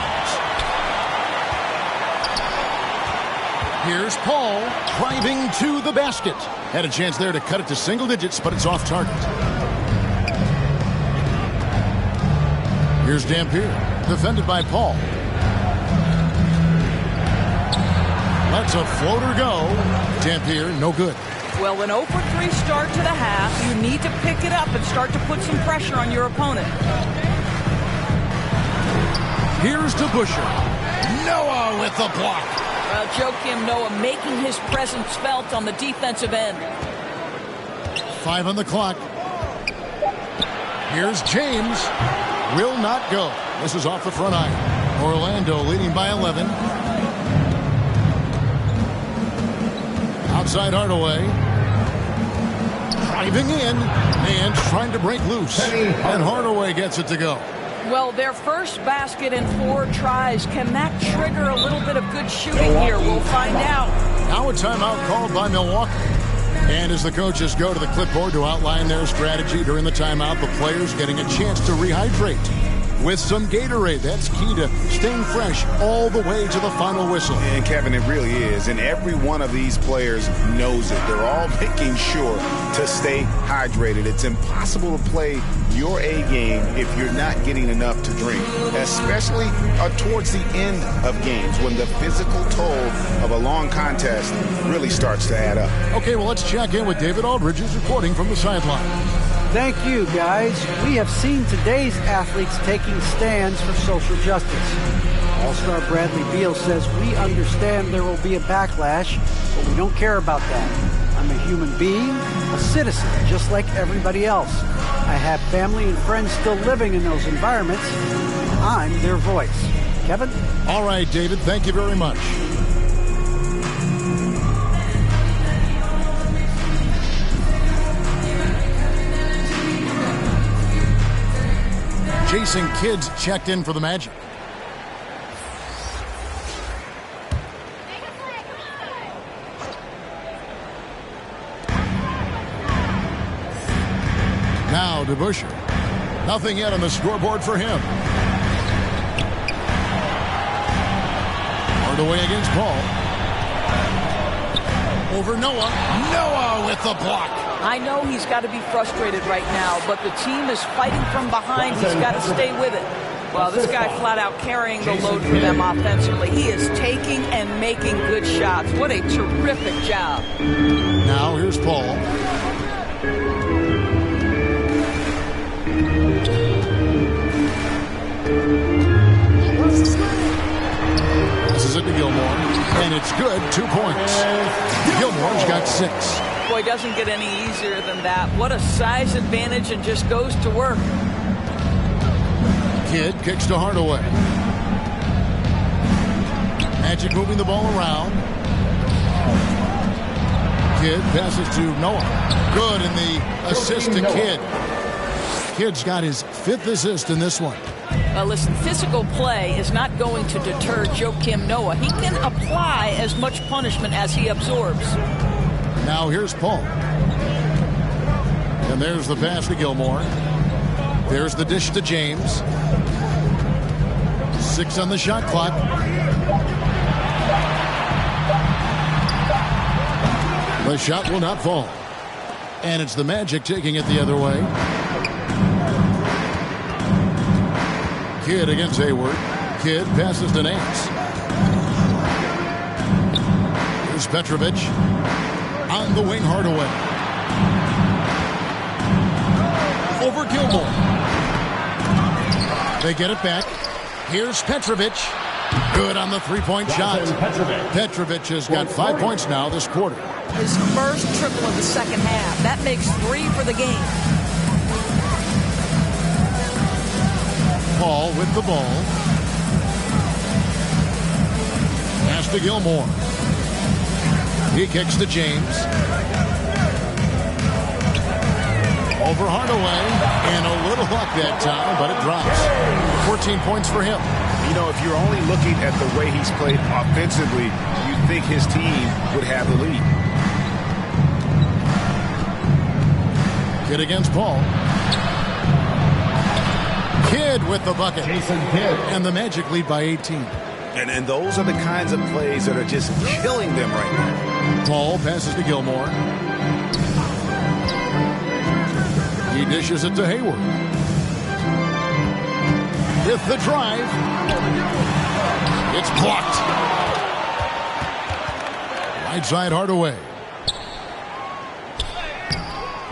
[SPEAKER 10] Here's Paul driving to the basket. Had a chance there to cut it to single digits, but it's off target. Here's Dampier, defended by Paul. Lets a floater go. Dampier, no good.
[SPEAKER 15] Well, an 0 for 3 start to the half. You need to pick it up and start to put some pressure on your opponent.
[SPEAKER 10] Here's to Busher. Noah with the block.
[SPEAKER 15] Well, Joakim Noah making his presence felt on the defensive end.
[SPEAKER 10] 5 on the clock. Here's James. Will not go. This is off the front iron. Orlando leading by 11. Outside Hardaway. Driving in and trying to break loose. And Hardaway gets it to go.
[SPEAKER 15] Well, their first basket in 4 tries. Can that trigger a little bit of good shooting here? We'll find out.
[SPEAKER 10] Now a timeout called by Milwaukee. And as the coaches go to the clipboard to outline their strategy during the timeout, the players getting a chance to rehydrate with some Gatorade. That's key to staying fresh all the way to the final whistle.
[SPEAKER 14] And Kevin, it really is. And every one of these players knows it. They're all making sure to stay hydrated. It's impossible to play your A game if you're not getting enough to drink, especially towards the end of games when the physical toll of a long contest really starts to add up.
[SPEAKER 10] Okay, well, let's check in with David Aldridge, who's reporting from the sideline.
[SPEAKER 16] Thank you, guys. We have seen today's athletes taking stands for social justice. All-star Bradley Beal says, we understand there will be a backlash, but we don't care about that. I'm a human being, a citizen, just like everybody else. I have family and friends still living in those environments. I'm their voice. Kevin?
[SPEAKER 10] All right, David, thank you very much. Jason Kidd's checked in for the Magic. Now to Busher. Nothing yet on the scoreboard for him. Hardaway against Paul. Over Noah. Noah with the block.
[SPEAKER 15] I know he's got to be frustrated right now, but the team is fighting from behind. He's got to stay with it. Well, this guy flat out carrying the load for them offensively. He is taking and making good shots. What a terrific job.
[SPEAKER 10] Now here's Paul. Passes it to Gilmore, and it's good. 2 points. Gilmore's got 6.
[SPEAKER 15] Boy, doesn't get any easier than that. What a size advantage, and just goes to work.
[SPEAKER 10] Kidd kicks to Hardaway. Magic moving the ball around. Kidd passes to Noah. Good in the assist to Kidd. Kidd's got his 5th assist in this one.
[SPEAKER 15] Listen, physical play is not going to deter Joakim Noah. He can apply as much punishment as he absorbs.
[SPEAKER 10] Now here's Paul. And there's the pass to Gilmore. There's the dish to James. 6 on the shot clock. The shot will not fall. And it's the Magic taking it the other way. Kidd against Hayward. Kidd passes to Nance. Here's Petrovic. On the wing, Hardaway. Over Gilmore. They get it back. Here's Petrovic. Good on the 3-point shot. Petrovic has got 5 points now this quarter.
[SPEAKER 15] His first triple of the second half. That makes 3 for the game.
[SPEAKER 10] Paul with the ball. Pass to Gilmore. He kicks to James. Over Hardaway. And a little luck that time, but it drops. 14 points for him.
[SPEAKER 14] You know, if you're only looking at the way he's played offensively, you'd think his team would have the lead.
[SPEAKER 10] Kidd against Paul. Kidd with the bucket.
[SPEAKER 12] Jason Kidd.
[SPEAKER 10] And the Magic lead by 18.
[SPEAKER 14] And those are the kinds of plays that are just killing them right now.
[SPEAKER 10] Paul passes to Gilmore. He dishes it to Hayward. with the drive. It's blocked. Right side Hardaway.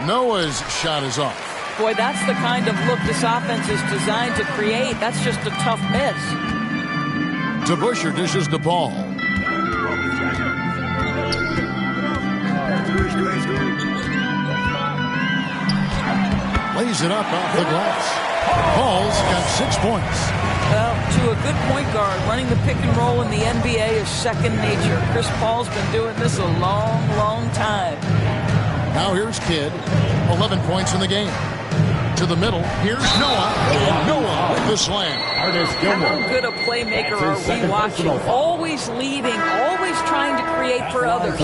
[SPEAKER 10] Noah's shot is off.
[SPEAKER 15] Boy, that's the kind of look this offense is designed to create. That's just a tough miss.
[SPEAKER 10] To Busher, dishes the ball. Lays it up off the glass. Paul's got 6 points.
[SPEAKER 15] Well, to a good point guard, running the pick and roll in the NBA is second nature. Chris Paul's been doing this a long, long time.
[SPEAKER 10] Now here's Kidd. 11 points in the game. To the middle. Here's Noah. Noah with the slam.
[SPEAKER 15] How good a playmaker are we watching? Always leading, always trying to create for others.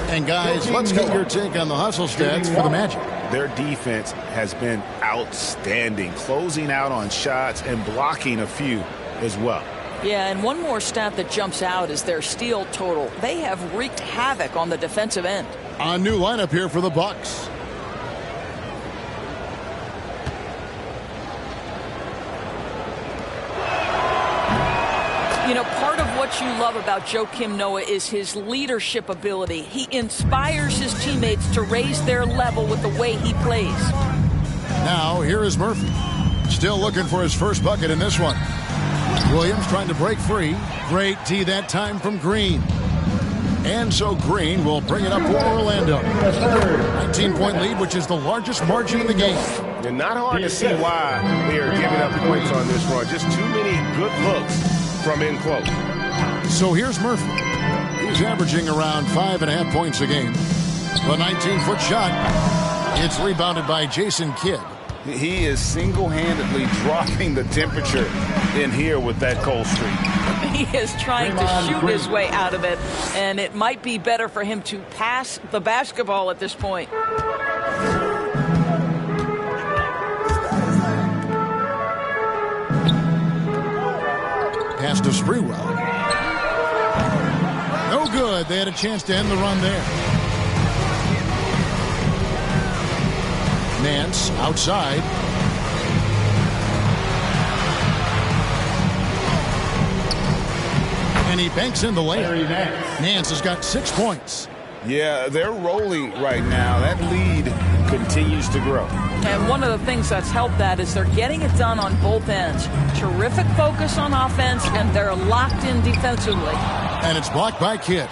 [SPEAKER 10] And guys, let's get your take on the hustle stats for the Magic.
[SPEAKER 14] Their defense has been outstanding, closing out on shots and blocking a few as well.
[SPEAKER 15] Yeah, and one more stat that jumps out is their steal total. They have wreaked havoc on the defensive end.
[SPEAKER 10] A new lineup here for the Bucks.
[SPEAKER 15] You know, part of what you love about Joakim Noah is his leadership ability. He inspires his teammates to raise their level with the way he plays.
[SPEAKER 10] Now, here is Murphy. Still looking for his first bucket in this one. Williams trying to break free. Great D that time from Green. And so Green will bring it up for Orlando. 19-point lead, which is the largest margin in the game.
[SPEAKER 4] And not hard to see why they are giving up points on this run. Just too many good looks from in close.
[SPEAKER 10] So here's Murphy. He's averaging around 5.5 points a game. The 19-foot shot. It's rebounded by Jason Kidd.
[SPEAKER 14] He is single-handedly dropping the temperature in here with that cold streak.
[SPEAKER 15] He is trying to shoot his way out of it, and it might be better for him to pass the basketball at this point.
[SPEAKER 10] Pass to Sprewell. No good. They had a chance to end the run there. Nance outside. And he banks in the layup. Nance has got 6 points.
[SPEAKER 14] Yeah, they're rolling right now. That lead continues to grow.
[SPEAKER 15] And one of the things that's helped that is they're getting it done on both ends. Terrific focus on offense, and they're locked in defensively.
[SPEAKER 10] And it's blocked by Kidd.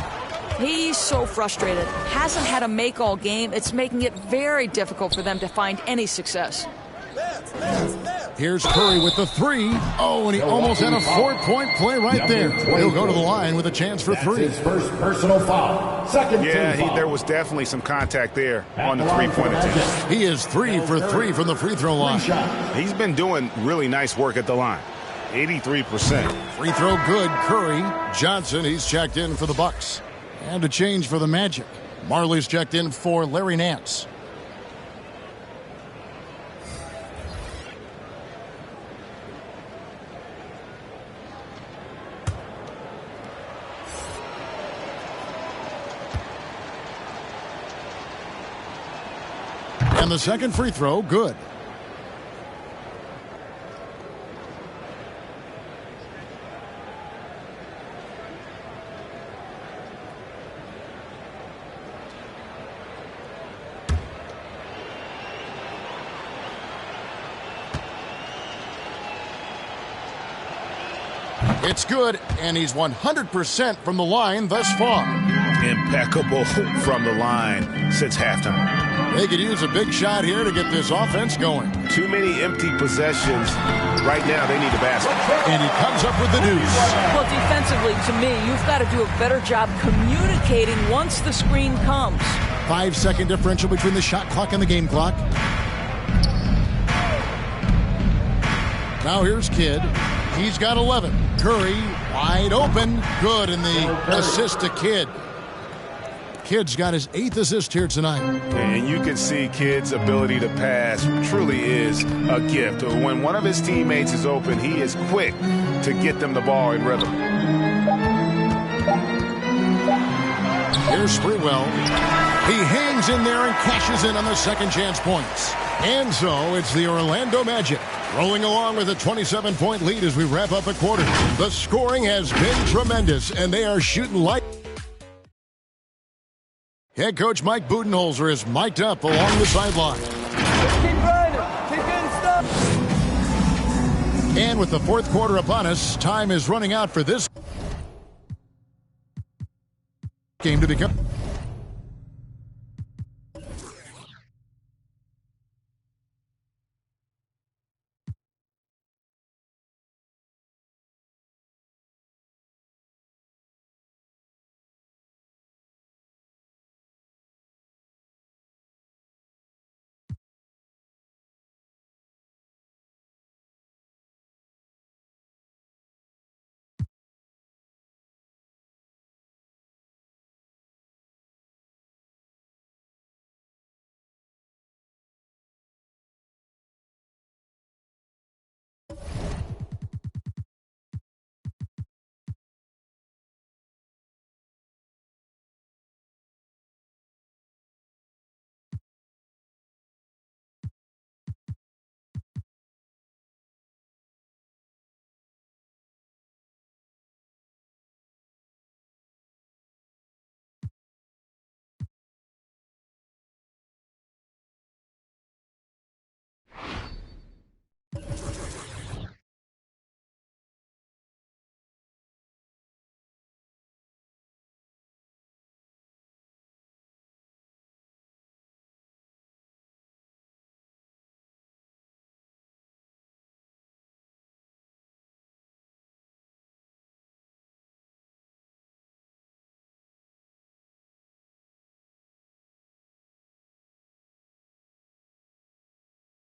[SPEAKER 15] He's so frustrated. Hasn't had a make all game. It's making it very difficult for them to find any success.
[SPEAKER 10] Here's Curry with the three. Oh, and he almost had a 4-point play right there. He'll go to the line with a chance for three.
[SPEAKER 12] His first personal foul. Second
[SPEAKER 14] yeah,
[SPEAKER 12] foul.
[SPEAKER 14] there was definitely some contact there on the three-point attempt.
[SPEAKER 10] He is 3 for 3 from the free throw line.
[SPEAKER 14] He's been doing really nice work at the line. 83%.
[SPEAKER 10] Free throw good. Curry. Johnson, he's checked in for the Bucks. And a change for the Magic. Marley's checked in for Larry Nance. And the second free throw, good. It's good, and he's 100% from the line thus far.
[SPEAKER 14] Impeccable from the line since halftime.
[SPEAKER 10] They could use a big shot here to get this offense going.
[SPEAKER 4] Too many empty possessions. Right now, they need a basket.
[SPEAKER 10] And he comes up with the deuce.
[SPEAKER 15] Well, defensively, to me, you've got to do a better job communicating once the screen comes.
[SPEAKER 10] 5-second differential between the shot clock and the game clock. Now here's Kidd. He's got 11. Curry wide open. Good in the assist to Kidd. Kidd's got his 8th assist here tonight.
[SPEAKER 14] And you can see Kidd's ability to pass truly is a gift. When one of his teammates is open, he is quick to get them the ball in rhythm.
[SPEAKER 10] Here's Sprewell. He hangs in there and cashes in on the second chance points. And so it's the Orlando Magic rolling along with a 27-point lead as we wrap up a quarter. The scoring has been tremendous, and they are shooting light. Head coach Mike Budenholzer is mic'd up along the sideline.
[SPEAKER 19] Keep running. Keep getting stuff.
[SPEAKER 10] And with the fourth quarter upon us, time is running out for this game to become...